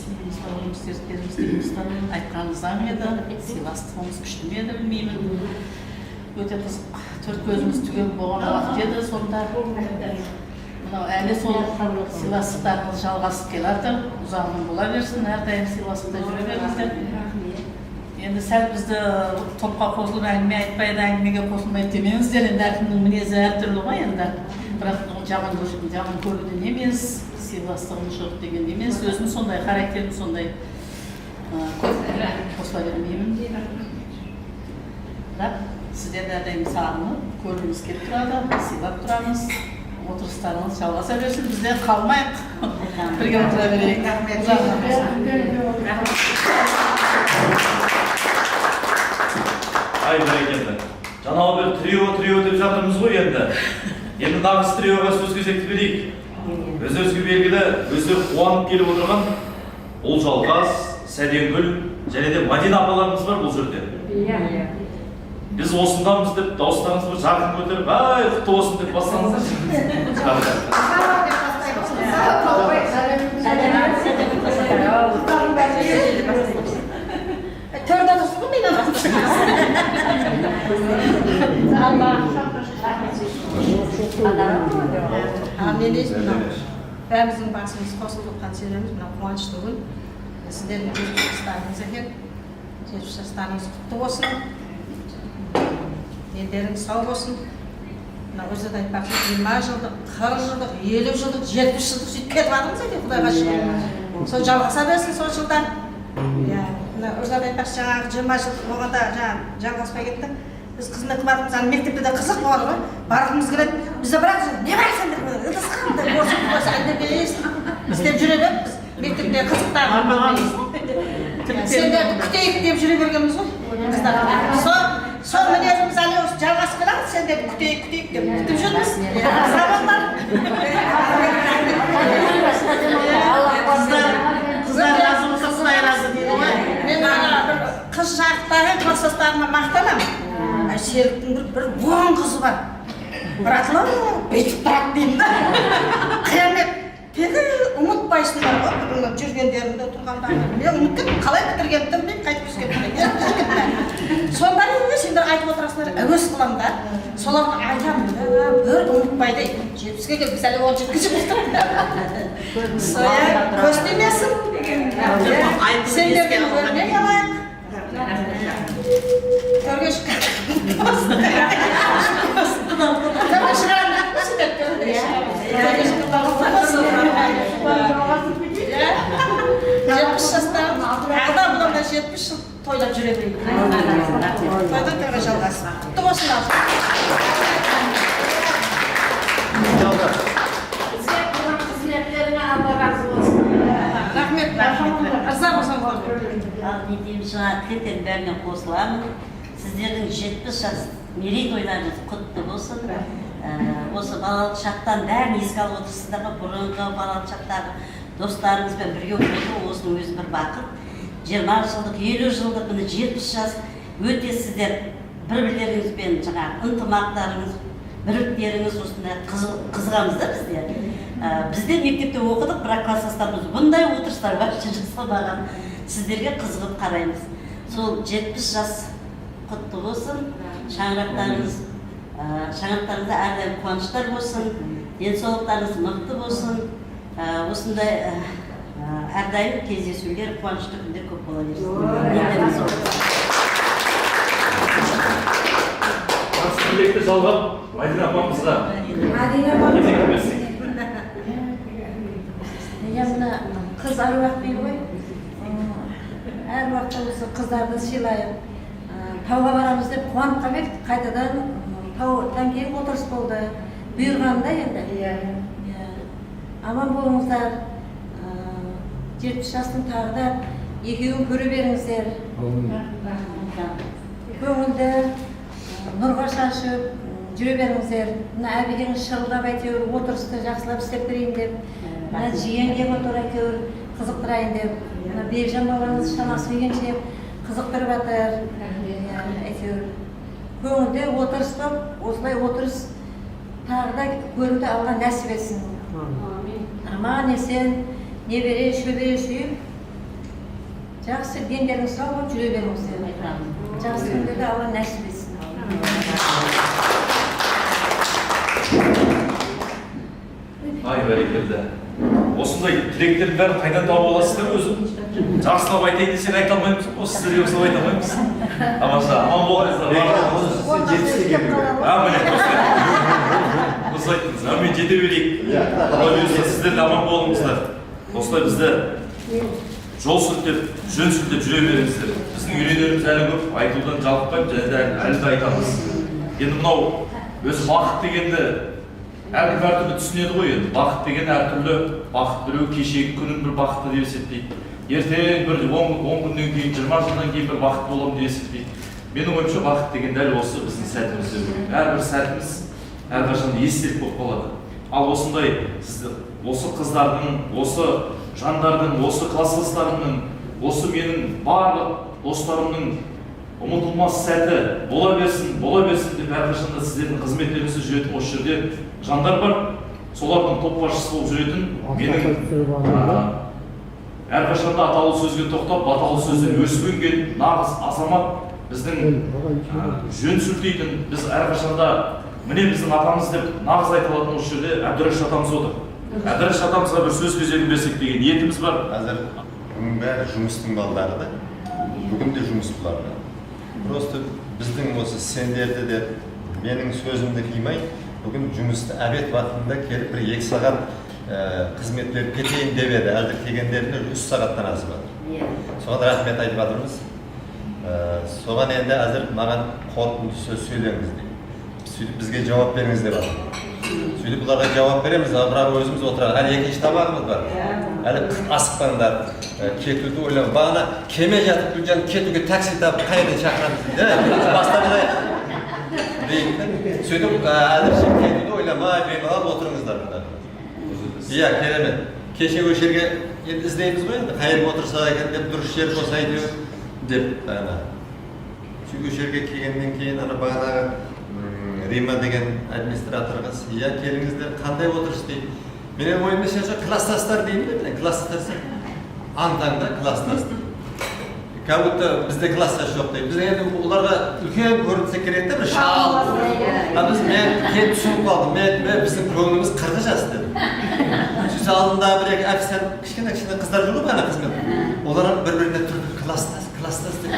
айтқанымыз заң еді, сыйластығымыз күшті ме еді білмеймін. Өте қызық төрт көзіміз түгел болған уақыт еді, сонда мынау әлі сол сыйластықтарымыз жалғасып келе жатыр. Ұзағынан бола берсін, әрдайым сыйластықта жүре беріңіздер. Енді сәл бізді топқа қосылып әңгіме айтпайды, әңгімеге қосылмайды демеңіздер. Енді әркімнің мінезі әртүрлі ғой енді. Бірақ жаман көруден емес, сыйластығын жоқ деген емес, өзім сондай, характерім сондай. Қосыла бермеймін. Бірақ сіздерді әрдайым сағынып, көргіміз келіп тұрады, сыйлап тұрамыз. Отырыстарыңыз жалғаса берсін, біздер қалмайық. Бірге отыра берейік. Ай бәрекелді. Жаңағы бір трио деп жатырмыз ғой енді. Енді нағыз триоға сөз кезекті берейік. Өз-өзге белгілі, өздері қуанып келіп отырған Олжалғас, Сәденгүл және де Мадина апаларымыз бар бұл жерде. Біз осындамыз деп дауыстарыңыз бір жақын көтеріп, ай, құтты болсын деп бастаңыздар. Төрде тұрсын ғой мен мен бәріміздің басымыз қосылып жатқан себебіміз мына қуанышты күн. Сіздердің 70 жастарыңыз екен. 70 жастарыңыз құтты болсын. Дендеріңіз сау болсын. Мына өзі айтпақшы 20 жылдық, 40 жылдық, 50 жылдық, 70 жылдық сөйтіп кетіп жатырмыз екен, Құдайға шүкір. Сол жалғаса берсін сол жылдан. Мына өзі айтпақшы жаңағы 20 жылдық болғанда жалғаспай кетті. Біз қызмет қылатымыз, мектепте де қызық болған ғой. Барғымыз келеді, бізде бірақ не бар сендер? Ыдысқан деп осы әндемейсің. Істеп жүре беріппіз. Мектепте қызықтарын. Сендерді күтейік деп жүре бергенбіз ғой. Сол мінезіміз әлі осы жалғасып келеді, сендерді күтейік деп күтіп жүрміз. Қыздар разы болса Құдай разы дейді ғой. Мен бір қыз жақтағы кластастарыма мақтанамын. Серіктің бір буын қызы бар. Братылар бүйтіп тұрады деймін да. Қиямет. Тегі ұмытпайсыңдар ғой, жүргендерінде тұрғанда. Мен ұмытып қалай бітіргенімді білмеймін, қайтып өскенімді. Сонда неге сендер айтып отырасыңдар, әуес қыламын да. Соларды айтамын, бір ұмытпайды. 70-ге келіп, біз әлі 17-ге жүрміз. Соя көз демесін. Сендердің өрнек алайық. Төрге шыққан. Төрге шығарам. Төрге шыққан. 70 жастан ағда бұланда 70 жыл тойлап жүре берейік. Тойдан тойға жалғасын. Құтты болсын алсын. Бізге құрған қызметтеріңе Алла разы болсын. Рахмет. Ырза болсаң болды. Не деймін, жаңа тілектердің бәріне қосыламын. Сіздердің 70 жас мерейтойларыңыз құтты болсын. Осы балалық шақтан бәрін еске алып отырсыздар ма? Бұрынғы балалық шақтағы достарыңызбен бірге отыру осының өзі бір бақыт. 20 жылдық, 50 жылдық, 70 жас өте сіздер бір-бірлеріңізбен жаңағы ынтымақтарыңыз, бірліктеріңіз осындай қызығамыз да біздер. Біздер мектепте оқыдық, бірақ класстастарымыз бұндай отырыстар вообще жасамаған. Сіздерге қызығып қараймыз. Сол 70 жас құтты болсын, шаңырақтарыңызда әрдайым қуаныштар болсын, денсаулықтарыңыз мықты болсын, осындай әрдайым кездесулер, қуанышты күндер көп бола берсін. Тілекті жалғап, Мадина апамызға. Мына қыз аруақ дейді ғой. Әр уақытта осы қыздарды сыйлайық. Тауға барамыз деп қуанып қалып, қайтадан таудан кейін отырыс болды. Бұйырғанда енді. Аман болыңыздар. 70 жастың тағы да екеуін көре беріңіздер. Көңілді, нұрға шашып жүре беріңіздер. Мына әбекеңіз шырылдап әйтеуір отырысты жақсылап істеп берейін деп. Мына жиен кеп отыр әйтеуір қызықтырайын деп. Мына Бекжан балаңыз шамасы келгенше қызықтырып жатыр. Әйтеуір көңілді отырыс болып, осылай отырыс тағы да көруді Алла нәсіп етсін. Аман есен, небере, шөбере сүйіп, жақсы дендеріңіз сау болып жүре беріңіздер. Жақсы күндерді Алла нәсіп етсін. бәрекелді. Осындай тілектердің бәрін қайдан тауып аласыздар өзі? Жақсылап айтайын десең айта алмаймыз, осы сіздерге осылай айта алмаймыз. Тамаша, аман болыңыздар. Дұрыс айттыңыз, мен жете берейік. Сіздер де аман болыңыздар. Осылай бізді жол сілтеп, жөн сілтеп жүре беріңіздер. Біздің үйренеріміз әлі көп, айтудан жалықпаймыз, және де әлі де айтамыз. Енді мынау өзі бақыт дегенді әркім әртүрлі түсінеді ғой енді. Бақыт деген әртүрлі, бақыт біреу кешегі күнін бір бақытты деп есептейді. Ертең бір 10 күннен кейін, 20 жылдан кейін бір бақыт боламын деп есептейді. Менің ойымша бақыт деген дәл осы біздің сәтіміз деп ойлаймын. Әрбір сәтіміз әрқашан естелік болып қалады. Ал осындай сізді осы қыздардың, осы жандардың, осы класстастарымның, осы менің барлық достарымның ұмытылмас сәті бола берсін деп әрқашан да сіздердің қызметтеріңізде жүретін осы жерде жандар бар. Солардың топ басшысы болып жүретін менің әрқашан да аталы сөзге тоқтап, баталы сөзден өсіп өнген нағыз азамат, біздің жөн сілтейтін, біз әрқашан да міне біздің атамыз деп нағыз айта алатын осы жерде Әбдіраш атамыз отыр. Әбдіраш атамызға бір сөз кезегін берсек деген ниетіміз бар. Қазір бұның бәрі жұмыстың балдары да. Бүгін де жұмыс бұларда. Просто біздің осы сендерді де менің сөзімді қимай, бүгін жұмысты әбет уақытында келіп бір 2 сағат қызмет беріп кетейін деп еді. Әлде келгендеріне 3 сағаттан асып жатыр. Соған рахмет айтып жатырмыз. Соған енді әзір маған қорытынды сөз сөйлеңіз деп. Сөйтіп бізге жауап беріңіз деп жатыр. Сөйтіп бұларға жауап береміз, бірақ өзіміз отырады. Әлі екінші табағымыз бар. Әлі асықпаңдар, кетуді ойлаңыз. Бағана кеме жатып Гүлжан кетуге такси тапып қайдан шақырамыз дейді. Бастап дейін. Сөйтіп әзірше кетуді ойламай, беймалап отырыңыздар. Иә, керемет. Кеше осы жерге іздейміз ғой енді, қайыр отырса екен деп, дұрыс жер болса әйтеуір деп. Сөйтіп осы жерге келгеннен кейін бағанағы Рима деген администраторға, иә келіңіздер, қандай отырыс дейді. Менің ойымда класстастар деймін де, класстастар антаңда класстастар. Как будто бізде класстас жоқ дейді. Біз енді оларға үлкен көрінсе керек те, бір шал. Біз мен түсініп қалдым, біздің көңіліміз 40 жас деді. Сөз алдында бір-екі официант кішкене қыздар жүр ғой бана қызмет. Оларға бір-біріне тұрып класстас деп.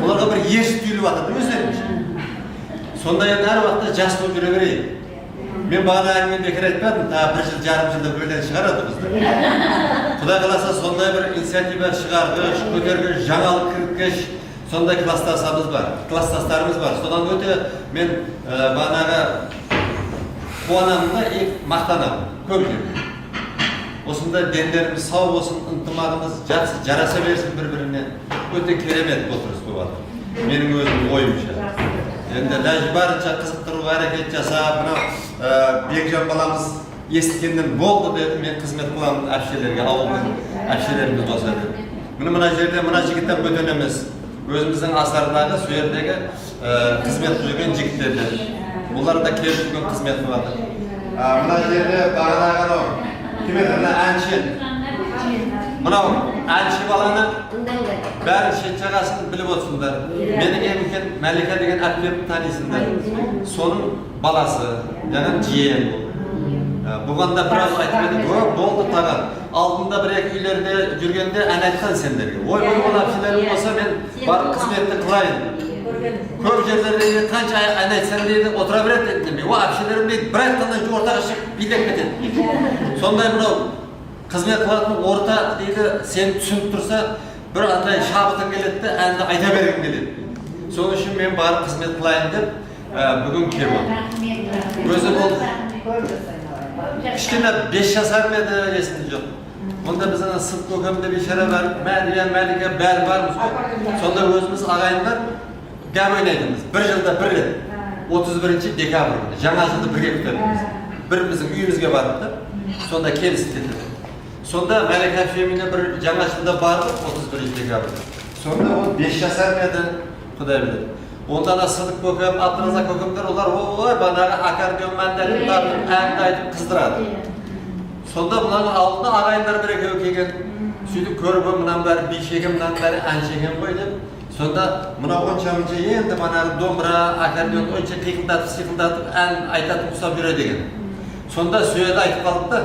Оларға бір еш түйіліп жатыр өздерінше. Сонда енді әр уақытта жас болып жүре берейік. Мен бағана әңгіме бекер айтпадым, тағы 1 жыл, жарым жылда бөлен шығарады бізді. Құдай қаласа сондай бір инициатива шығарғыш, көтергіш, жаңалық кіргіш, сондай класстастарымыз бар. Содан өте мен бағанағы қуанамын да, мақтанамын, көп жерде. Осындай дендеріміз сау болсын, ынтымағымыз жақсы, жараса берсін бір-біріне. Өте керемет отырыс болып жатыр. Менің өзім ойымша. Енді ләжі барынша қызықтыруға әрекет жасап, мынау Бекжан баламыз естігеннен болды деді, мен қызмет қыламын әпшелерге, ауылдың әпшелеріміз болса деді. Мына жерде мына жігіттен бөтен емес, өзіміздің асардағы, сол жердегі қызмет жүрген жігіттер деді. Олар да келіп жүрген қызмет қылады. Мына жерде бағанағы кім еді, мына әнші. Мынау әнші баланы бәрі шет жағасын біліп отырсыңдар. Менің емкен Мәлика деген әпкемді танисыңдар. Соның баласы, жаңа жиен. Бұған да біраз айтып еді, болды тағат. Алдында 1-2 үйлерде жүргенде ән айтқан сендерге. Ой, ол әпшелерім болса мен бар қызметті қылайын. Көп жерлерде қанша ән айтсан дейді, отыра береді деді. О, әпшелерім дейді, бір айтқаннан ортаға шығып билеп кетеді. Сондай мынау қызмет қылатын орта дейді, сен түсініп тұрса, бір андай шабытың келеді, әнді айта бергің келеді. Соның үшін мен барып қызмет қылайын деп, бүгін келіп отыр. Өзі болды. Кішкене 5 жасар еді, есімде жоқ. Онда біздің Сыдық көкемде бейшара бар, Мәлия, Мәлика бәрі бармыз ғой. Сонда өзіміз ағайындар гәм ойнайтынбыз. 1 жылда 1 рет, 31 декабрь, жаңа жылды бірге күтетінбіз. Біріміздің үйімізге барып та, сонда келісіп кетеді. Сонда Мәлика әпшеміне бір жаңа жылда барды, 31 декабрь. Сонда ол 5 жасар еді, құдай біледі. Онда да Сыдық көкем, Абдыразақ көкемдер, олар ой, банағы аккордеон мәндерін тартып, әнді айтып қыздырады. Сонда бұлардың алдында ағайындар бір-екеу келген. Сөйтіп көріп, мұнан бәрі бишеген, мұнан бәрі әншеген ғой деп. Сонда мына онша-мұнша енді банағы домбыра, аккордеон онша қиқылдатып, ән айтатып ұстап жүре деген. Sonda söyledi aytып қалды да,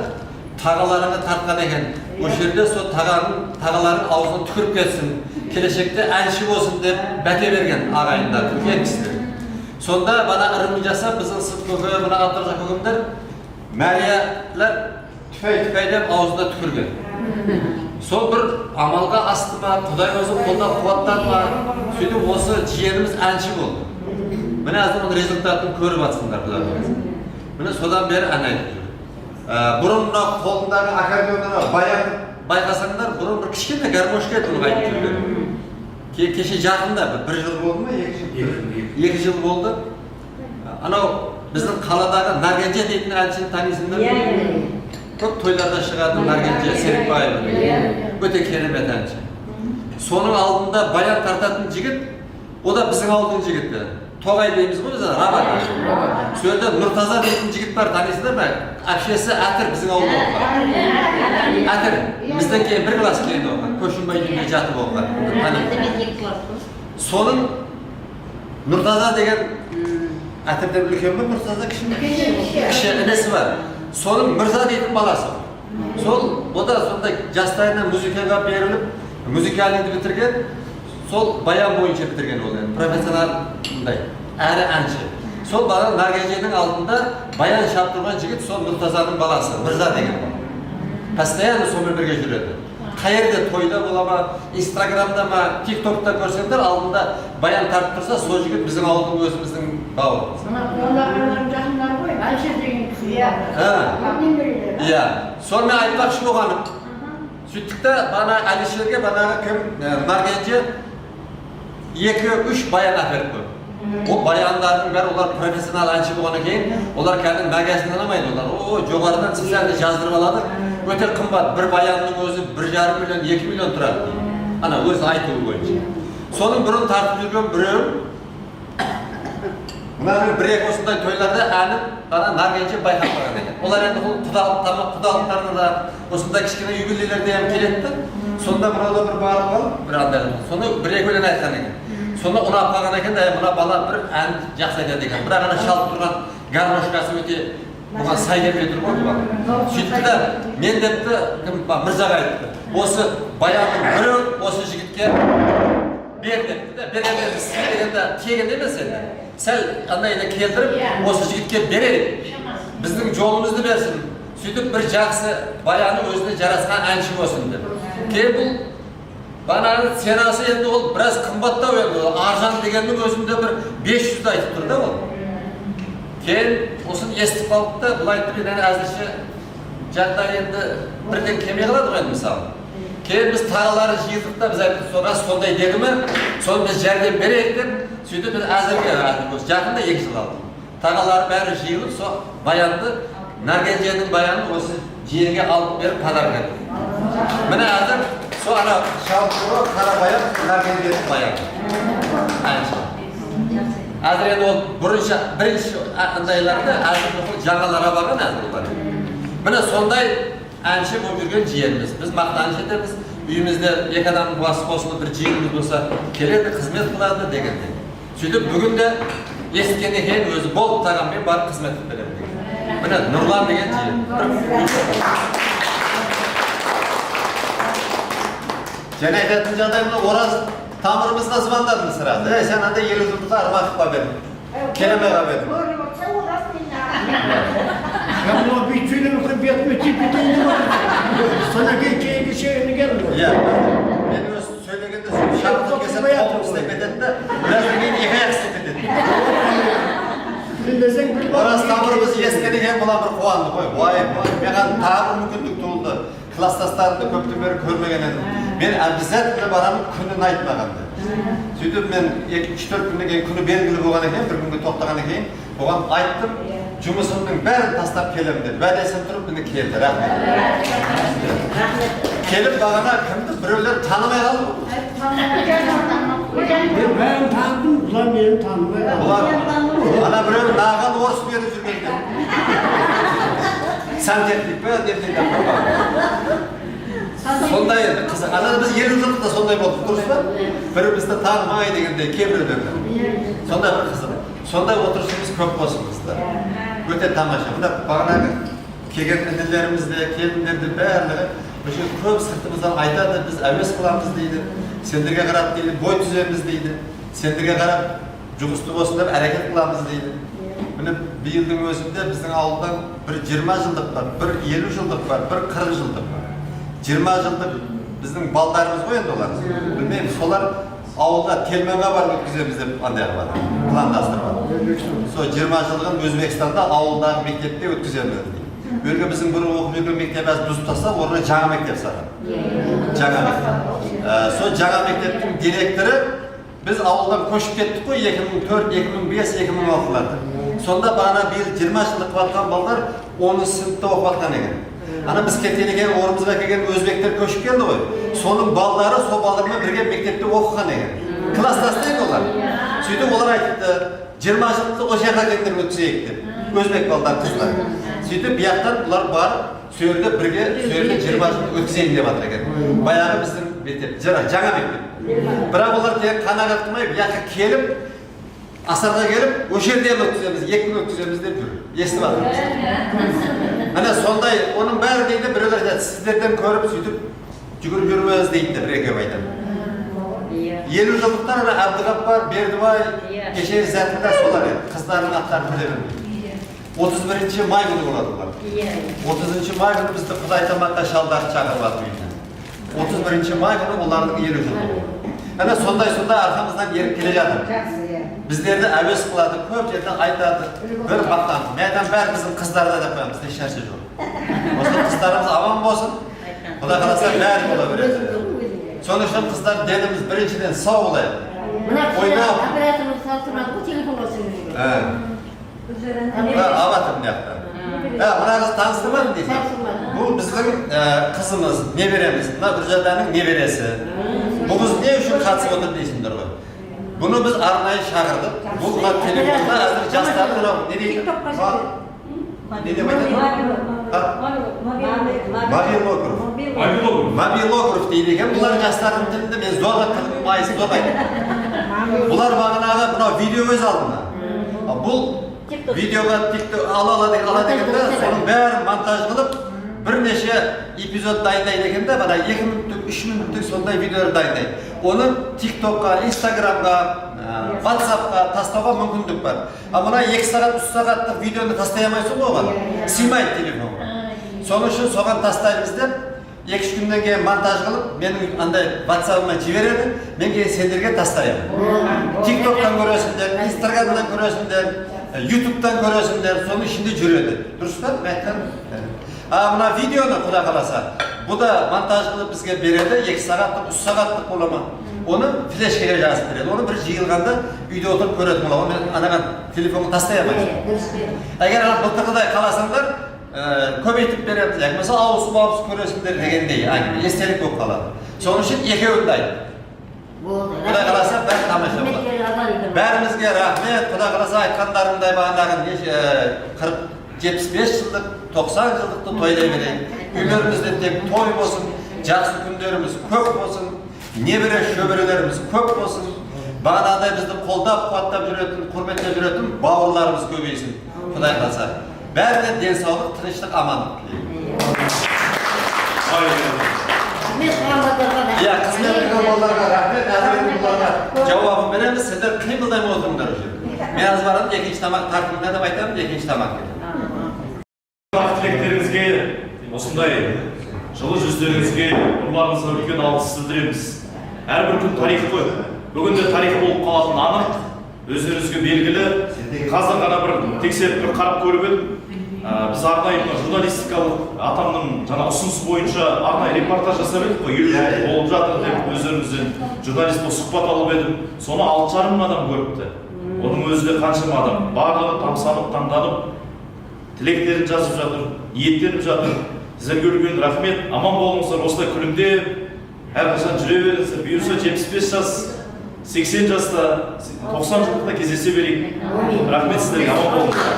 тағаларыңа тартқан екен. Осы жерде сол тағаларын аузына түкіріп кетсін, келешекте әнші болсын деп бәте берген ағайындар, үлкен кісілер. Сонда бана ырым жасап, біздің Сыт көке, мына Абдыржақ көкемдер мәриялар түпәй деп аузына түкірген. Сол бір амалға асты ма, Құдай өзі қолдап қуаттады ма, сөйтіп осы жиеніміз әнші болды. Міне әзір оның результатын көріп жатсыңдар бұларыңыз. Міне содан бері ән айтып жүр. Бұрын мына қолындағы аккордеонына баян байқасаңдар, бұрын бір кішкене гармошка еді оны айтып жүрген. Кеше жақында бір жыл болды ма, 2 жыл болды. Анау біздің қаладағы Наргенже дейтін әншіні танисыңдар ма? Көп тойларда шығады Наргенже Серікбаева. Өте керемет әнші. Соның алдында баян тартатын жігіт, о да біздің ауылдың жігіті. Тоғай дейміз ғой біз, Рабат. Сөйлді Нұртаза дейтін жігіт бар, танисыңдар ма? Әпшесі Әтір біздің ауылда оқыған. Әтір, бізден кейін бір класс кейін оқыған, Көшінбай үйінде жатып оқыған. Соның Нұртаза деген Әтірде үлкен бе Нұртаза кіші інесі бар. Соның Мырза дейтін баласы. Сол, о да сондай жастайынан музыкаға беріліп, музыкалыңды бітірген, сол баян бойынша бітірген ол енді, профессионалындай, әрі әнші. Сол бала Наргенженің алдында баян шаптырған жігіт сол Нұртазаның баласы, Мырза деген. Постоянно сонымен бірге жүреді. Қайерде тойда бола ма, Инстаграмда ма, ТикТокта көрсеңдер, алдында баян тартып тұрса, сол жігіт біздің ауылдың өзіміздің бауырымыз. Иә, сонымен айтпақшы болғаным. Сөйттік та, бана Әлишерге, банағы кім, Наргенже 2-3 баян әперіп қой. Ол баяндардың бәрі, олар профессионал әнші болғаннан кейін, олар кәдімгі магазин аламайды, олар. Жоғарыдан сіз әнді жаздырып алады. Өте қымбат, бір баянның өзі 1,5 миллион, 2 миллион тұрады. Ана өзі айтуы бойынша. Соның бұрын тартып жүрген біреу, мынаның бір-екі осындай тойларда әнін бана Наргенже байқап қалған екен. Олар енді құдалықтарына да, осындай кішкене юбилейлерде келеді. Сонда бұрауда бір барып алып, бір андай, соны бір-екі өлең айтқан екен. Соны ұнап қалған екен, мына бала бір ән жақсы айтады екен. Бірақ ана шалып тұрған гармошкасы өте бұған сай келмей тұр ғой бұған. Сөйтті де, мен депті, Мырзаға айтты. Осы баянның біреу осы жігітке бер депті де, бере берді сізге дегенде тегін емес енді. Сәл андайына келдіріп, осы жігітке берейік. Біздің жолымызды берсін. Сөйтіп бір жақсы баяны өзіне жарасқан әнші болсын деп. Кейін бұл бананың ценасы енді ол біраз қымбаттау енді. Аржан дегеннің өзінде бір 500-ді айтып тұр да ол. Кейін осын естіп қалды да, бұл айтты мен әзірше жағдай енді бірден кемей қалады ғой енді мысалы. Кейін біз тағалары жиылдық та, біз айттық соға сондай деді ме, соны біз жәрдем берейік деп, сөйтіп біз әзірге жақында 2 жыл алдық. Тағалары бәрі жиылып, сол баянды, Наргенженің баянын осы жиенге алып беріп подарок етті. Міне әзір сол ана шалып тұрып, қара баян, Наргенженің баяны. Әнші. Әзір енді ол бірінші андайларды әзір жаңаларға барған әзір олар. Міне сондай әнші болып жүрген жиеніміз. Біз мақтаныш етеміз, үйімізде 2 адамның басы қосылып бір жиеніміз болса, келеді, қызмет қылады дегенде. Сөйтіп бүгін де естігеннен кейін өзі болып тағаммен барып қызмет етіп береді деген. Міне Нұрлан деген жиен. Және айтатын жағдай мына ораз тамырымызда звондадыңыз сразу. Сен анда ел ұзыртқа армақып қап едім. Келеме қап едім. Я был обещанным бетіме тепетейді бар. Sana кейінгі шегіне келді. Иә. Мен өзі сөйлегенде шаптық кесіп қолым істеп кетеді да, біраздан кейін 2 аяқ істеп кетеді. Ораз тамырымыз ескені кейін бұла бір қуанды ғой. Маған тағы бір мүмкіндік туылды. Класстастарымды көптен бері көрмеген едім. Мен обязательно барамын күнін айтмағанды. Сөйтіп мен 2-3 күннен кейін күні белгілі болған екен, бір күнге тоқтағаннан кейін оған айттым, жұмысымның бәрін тастап келемін деп. Уәдесін тұрып мені келді. Рахмет. Келіп бағана кімді біреулер танымай қалды. Мен бәрін таныдым, бұлар мені танымай қалды. Ана біреу наған орыс беріп жүргенде. Сантехник пе деп. Сондай еді қызық. Ана біз ел ұзыртықта сондай болдық, дұрыс па? Бірімізді танымай дегенде кейбіреулерді. Сондай бір қызық. Сондай отырысымыз көп болсын біздер. Öte tamaşa. Bunda bağına kelgen inelerimizde, kelinlerde bärligi şu köp sırtımızdan aytады, biz әуес кыламыз deydi. Sendirge qarap deydi, boy tüzemiz deydi. Sendirge qarap jugustu bolsun dep hareket kılamız deydi. Mine bir yılın özünde bizning avuldan bir 20 yıllık var, bir 50 yıllık var, bir 40 yıllık var. 20 yıllık bizning baldarımız koy endi olar. Bilmeyim, solar avulda telmenge var ötküzemiz dep anday var. Plandaşlar var. So 20 yıllıgın Özbekistan'da avulda mektepte ötküzemiz deydi. Bölge bizim bir okumuyor mektebimiz düz tutsa, orada Cana mektep sarar. Cana mektep. So Cana mekteptin direktörü biz avuldan koşup kettik koy 2004, 2005, 2006'larda. Sonda bana bir 20 yıllık vatkan ballar 10. sınıfta okutkan eken. Ana biz ketken orumuzga kelgen Özbekler koşup geldi koy. Sonun balları so ballarla birge mektepte okukan eken. Klassdaştaydı onlar. Söydüm olar aytdı 20 yıllık o şaka kendilerini ötküzeyekti. Özbek ballar kızlar. Söydüm bir yaktan ular bar söyledi birge söyledi 20 yıllık ötküzeyim diye batır eken. Bayağı bizim mektep, Cana mektep. Bırak olar diye kanagat kılmayıp yakı kelip asarda gelip o şerde mi ötküzemiz, 2 gün ötküzemiz deyip yürür. Esnip atırız. Hani sonday onun bari deydi bireler sizlerden körüp sütüp cügürüp yürümez deydi de bir ekebeyden. 50 yıllıktan hani Abdülgappar, Berdivay, Geçeri Zertliler solar yani. Kızlarının atlarını bilemem. 31. may günü oladılar. 30. may günü bizde Kudaytamak'ta şaldar çağırlar düğünden. 31. may günü onların 50 yıllık. Hani sonday arkamızdan yerip geleceğiz. Bizlerde əvəz qıladı, köp yerden aytadı. Böyle baktan, meydan bər bizim kızlarda da koyalım, bizde işler şey yok. O zaman kızlarımız aman olsun, o da kalasa bər ola verir. Sonuçta kızlar dedimiz birinciden sağ olayım. Oynayalım. Evet. Avatım yaptım. Buna kız tanıştırmadın diyeceğim. Bu bizim kızımız, neveremiz, Gürcədanın neveresi. Bu kız ne üçün katsıp otur deyişindir o. Bunu biz arnayı çağırdık. Bu telefonda hazır jastарды ne deydi? Ne deydi? Mobilograf deydi eken. Bunlar jastардың tilinde men zorla kılıp mayısı zorlaydım. Bular bağınağı buna video öz aldığına. Bu videoga TikTok ala degende sonun bärin montaj kılıp bir neçe epizod dayındaydı ekende bana 2 minutluk, 3 minutluk sonday videolar dayındaydı. Onu TikTok'a, Instagram'a, WhatsApp'a taslauga mümkünlük var. Ama 2 saat, 3 saatlik videonu taslayamayısın o var. Silmaydı telefonu. Sonuçta soğan taslayımız dep 2 günden keyin montaj kılıp benim anday WhatsApp'ıma jiberedi. Men keyin senderge taslayam. TikTok'tan görösündür, Instagram'dan görösündür, YouTube'dan görösündür. Sonu şimdi jüredi. Duruşlar mehter. Buna videonu kuda kalasa. Bu da montaj kılıp bizge beredi. 2 saatlik, 3 saatlik olama. Onu flashka'ya yazıp beredi. Onu bir jıyılganda uyda oturup göredi bola. Onu anagan telefonu taslayamayız. Eğer былтыргыдай каласаңдар, көбейтип берет. Mesela ауысып көрөсүңдер дегендей, естелик болуп калат. Сонун үчүн экөөндү айт. Кудай каласа бәрі тамаша болот. Бәрімізге рахмет. Кудай каласа айткандарымдай баганагы 40-75 жылдык, 90 жылдыкты тойлай берейик. Үйлөрүбүздө тек той болсун, жакшы күндөрүбүз көп болсун, небере шөбөрөлөрүбүз көп болсун. Баганагыдай бизди колдап, кубаттап жүрөтүн, курметтеп жүрөтүн бауырларыбыз көбөйсүн. Кудай каласа. Бәріне денсаулық, тыныштық, амандық тілеймін. Қызмет балаларға рахмет, әзірдің бұларға жауабын береміз, сіздер қимылдаймын отырыңдар үшін. Мен аз барам, 2-ші тамақ тартымына деп айтамын, 2-ші тамақ дедім. Тілектеріңізге, осындай жылы жүздеріңізге, нұрларыңызға үлкен алғыс білдіреміз. Әрбір күн тарих қой. Бүгінде тарих болып қалатын анық, өздеріңізге белгілі. Қазір ғана бір тексеріп бір қарап көріп едім. Біз арнайы журналистикалық атамның жаңа ұсынысы бойынша арнайы репортаж жасап едік қой. Елі болып жатыр деп өздеріңізден журналистік сұхбат алып едім. Соны 6,5 мың адам көріпті. Оның өзі де қаншама адам. Барлығы тамсанып, таңданып, тілектерін жазып жатыр, ниеттеніп жатыр. Сіздерге үлкен рахмет. Аман болыңыздар, осылай күлімдеп, әрқашан жүре беріңіздер. Бұйырса 75 жас, 80 жаста, 90 жылдықта кездесе берейік. Рахмет сіздерге, аман болыңыздар.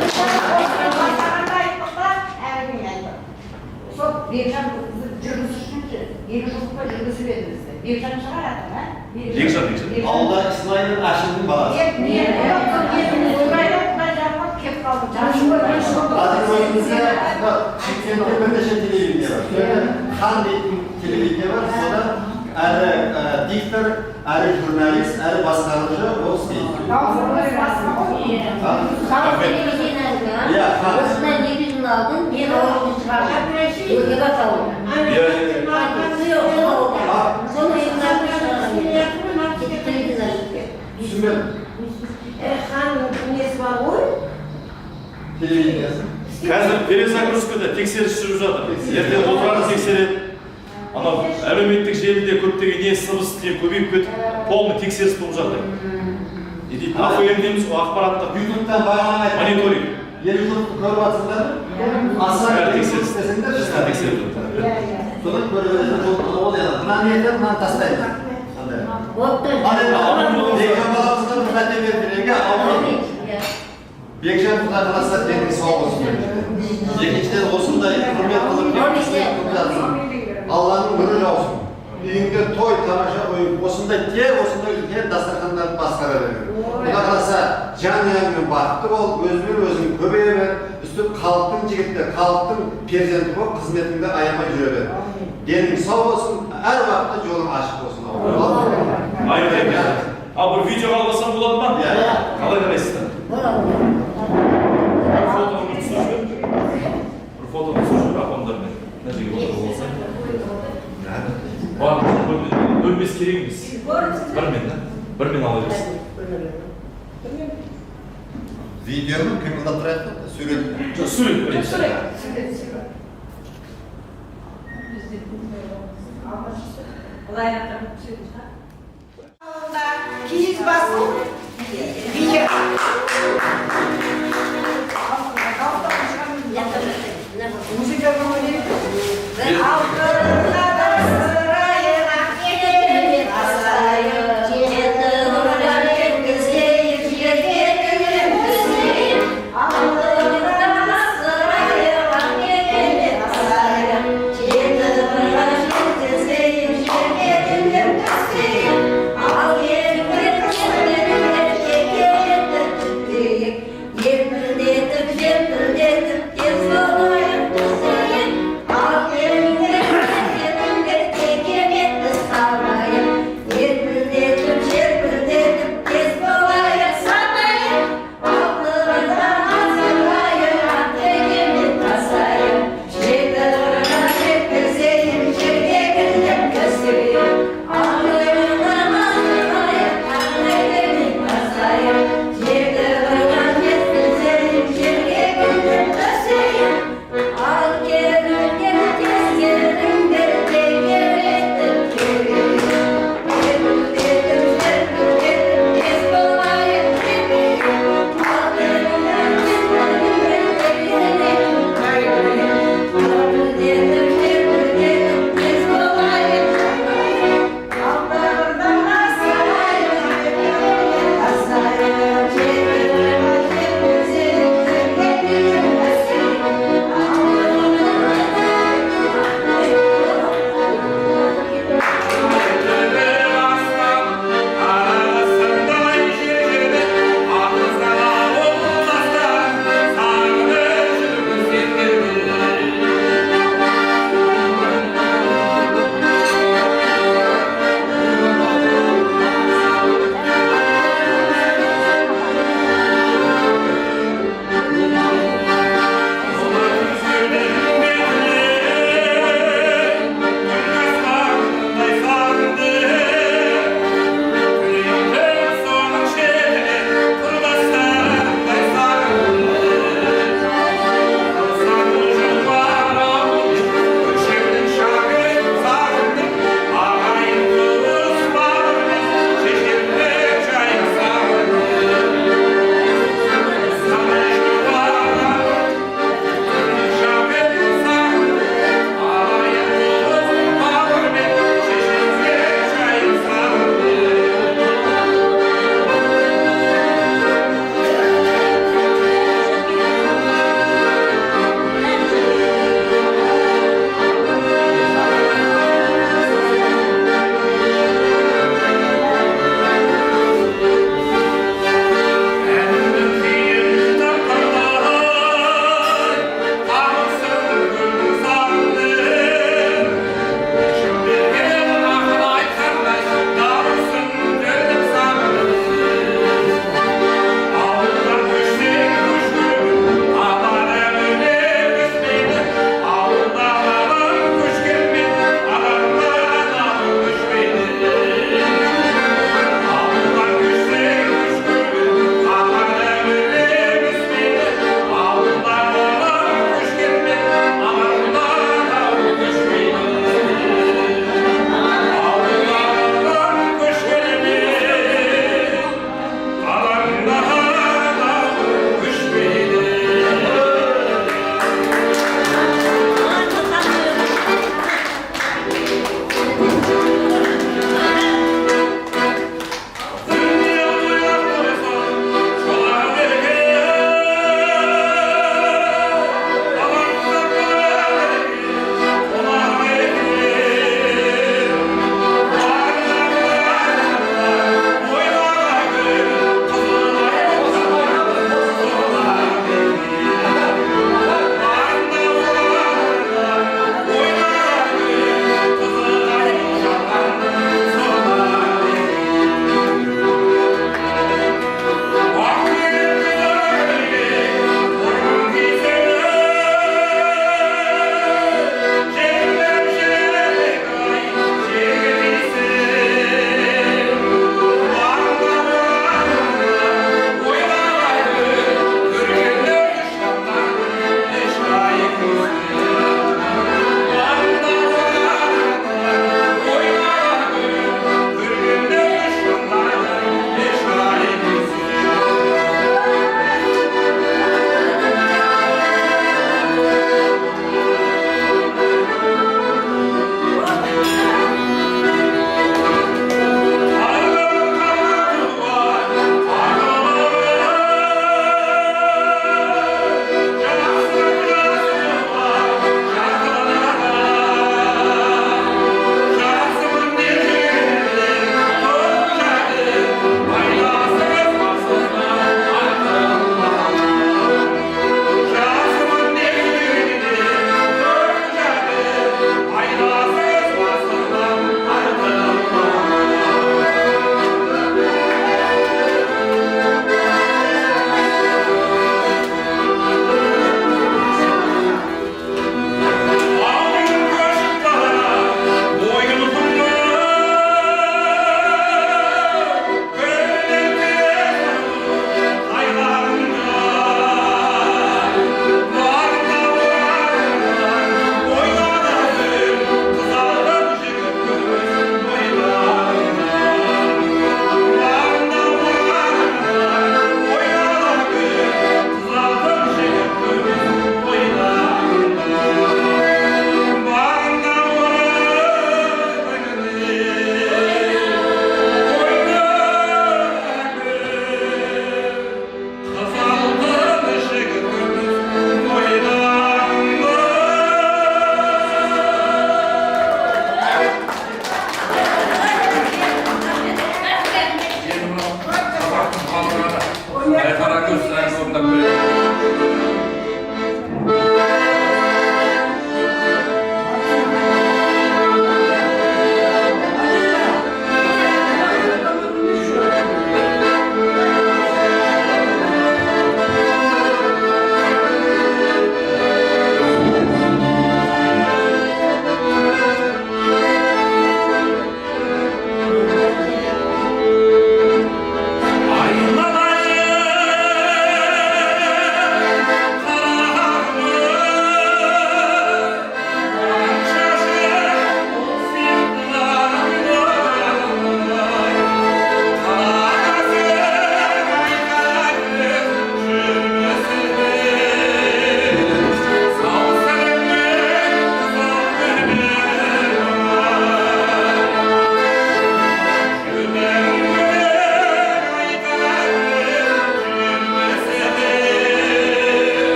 Бекжан жүргізуші, 2 жылдыққа жүргізіп едіңізді. Бекжан шығар атын, ә? Бекжан. Алда İsmail'in aşının balası. Ойбайда Құдай жағынан кеп қалды. Қазір өзімізде Шымкентте бірнеше телевидение бар. Хан дейтін телевидение бар. Сода әрі диктор, әрі журналист, әрі басқарушы ол істейді. Иә, хан. Осындай 2 жыл алдын мен ауылды шығардым. Өтеге салдым. Соны ұйымдарды шығардым. Телевизор Түсінбедім. Ханның несі бар ғой? Телевидениесі. Қазір перезагрузкада тексеріс жүріп жатыр. Ертең отырады тексереді. Анау әлеуметтік желіде көптеген не сыбыс не көбейіп кетіп, полный тексеріс болып жатыр. АФМ дейміз ғой, ақпараттық Ютубтан бағана мониторинг. Ел жұртты көріп жатсыңдар ма? Аса тексеріс десеңдер, жұртта тексеріп жатыр. Содан көріп жатыр, ол яғын. Мынаны ертең, мынаны тастайды. Бекжан баламызға бір мәте берділерге ауырды. Бекжан құда қаласа денің сау болсын. Екіншіден осындай құрмет қылып Алланың нұры жаусын. Үйіңде той, тамаша қойып, осындай үлкен дастархандарды басқара береді. Бұна қаласа жан-жағыңмен бақытты бол, өзімен өзің көбейе бер, үстіп халықтың жігіттері, халықтың перзенті болып, қызметіңді аямай жүре бер. Денің сау болсын, әр уақытта жолың ашық болсын. Айта. Ал бір видео қалғасан болады ма? Қалай қарайсыздар? Бір фотоны түсіріп апамдармен. Мына жерге отырып болса. Бөлмес керек емес. Бірмен ала берсін. Видеоны қимылдап тұрайық та, сурет. Жоқ, сурет бірінші. Киіз басу. Музыка говорит. Yeah.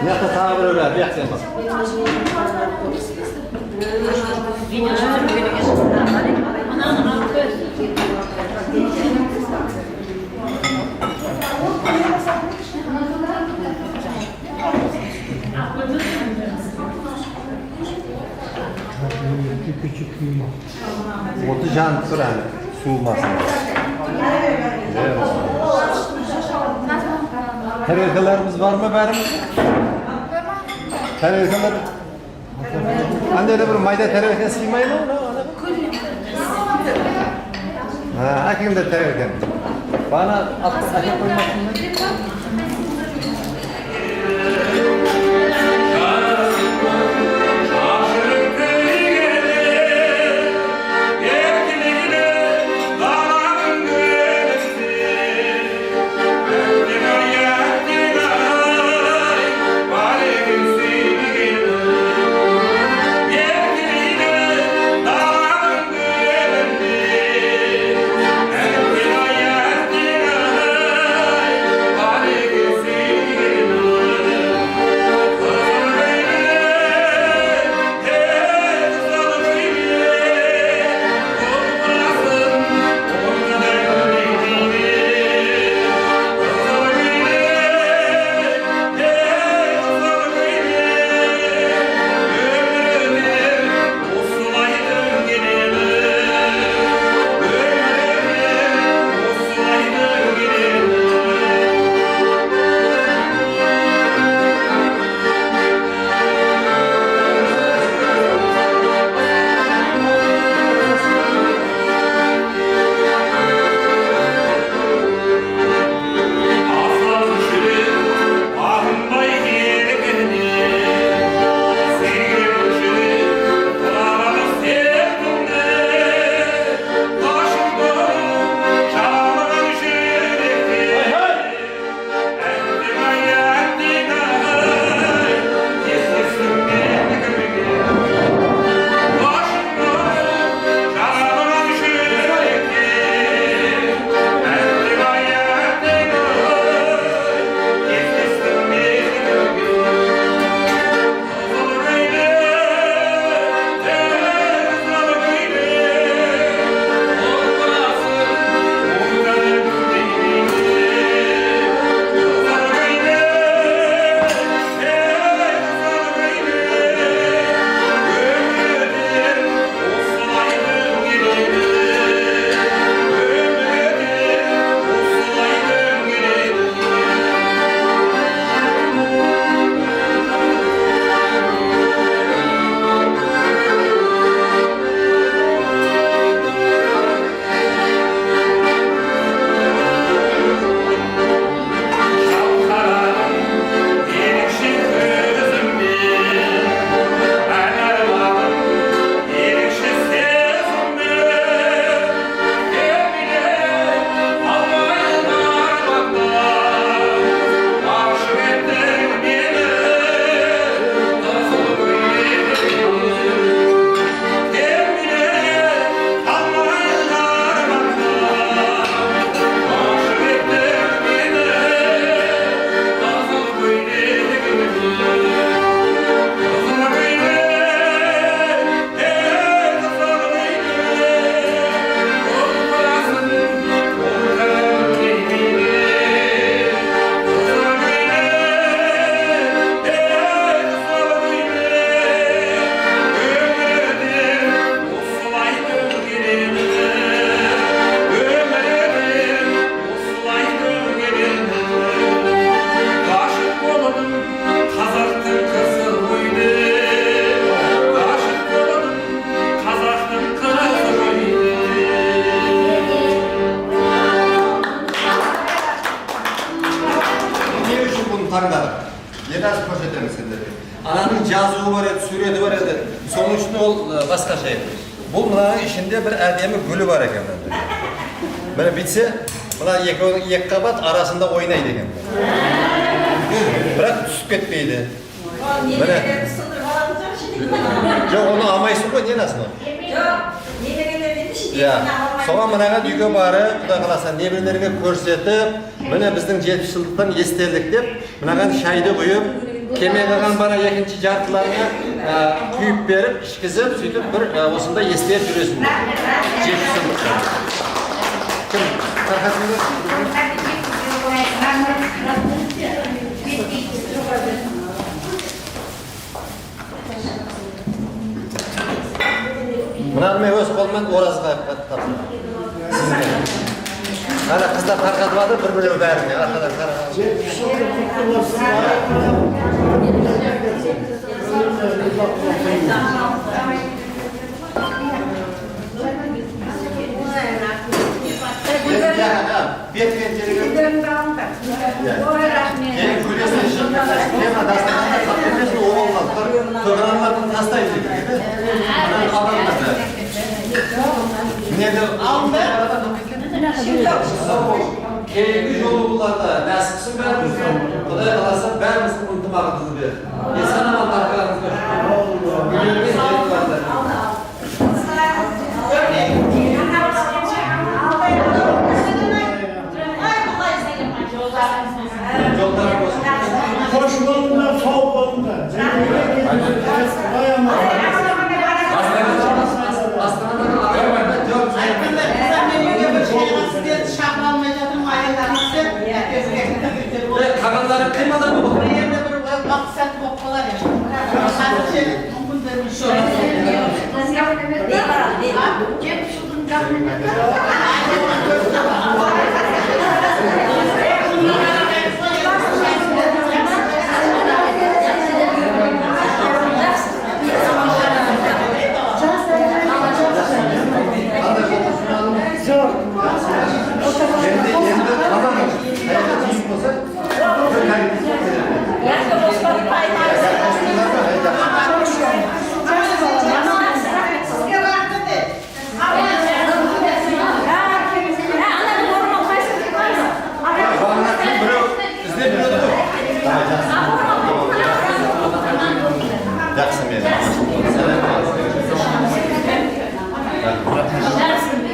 Yakta sağa bir öyle, bir yakta bak. Otu can turan, soğumasın. Tereyalarımız var mı benim? Tereyalar. Anne de bir mayda tereyağı sıymayın mı? Ha, hakim de tereyağı. Bana at koymasın. Biraz koşacağım sizlere. Ananın cazığı var edi, süreti var edi. Sonuçta ol başka şey. Bu bunların içinde bir ademi gülü var ekan. Böyle bitse, bunlar yek kabat arasında oynaydı ekan. Bırak düşüp ketmeydi. Böyle. Yok onu almayısın bu niye nasıl? Yok. Niye Ya, soğan mınağa düğü barı, Kuda kalasa nebirlerine körsetip, mına bizden 70 yıllıktan estelik dep, mınağan şaydı koyup, kemeye kalan bana ikinci jartılarına kuyup berip, işkizip, süйтіп bir osunda esteyip жүресің. 70 yıllıktan. Kim? Tarhasında? Mına men öz kolumdan orazga taptım. Ana kızlar tarqatып aldı, bir-birine bärini arkadan qaragан. Keyifli yolculuklarda nasipsin berimizden, Kuday kalasa berimizin ıntımağınızı verir. İnsan aman arkalarınızı verir. Gülüyoruz yolculuklarda. Yollar olsun. Hoş bolunda, soğuk bolunda. Kaganların kıymadan mı bu? Maksat bokkalar ya. Sadece mümkün değil. Cep şudun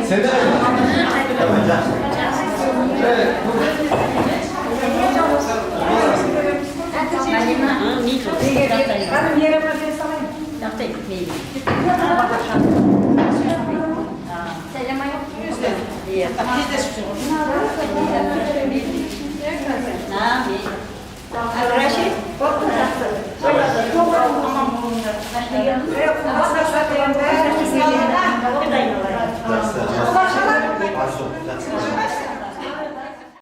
Sen de Başka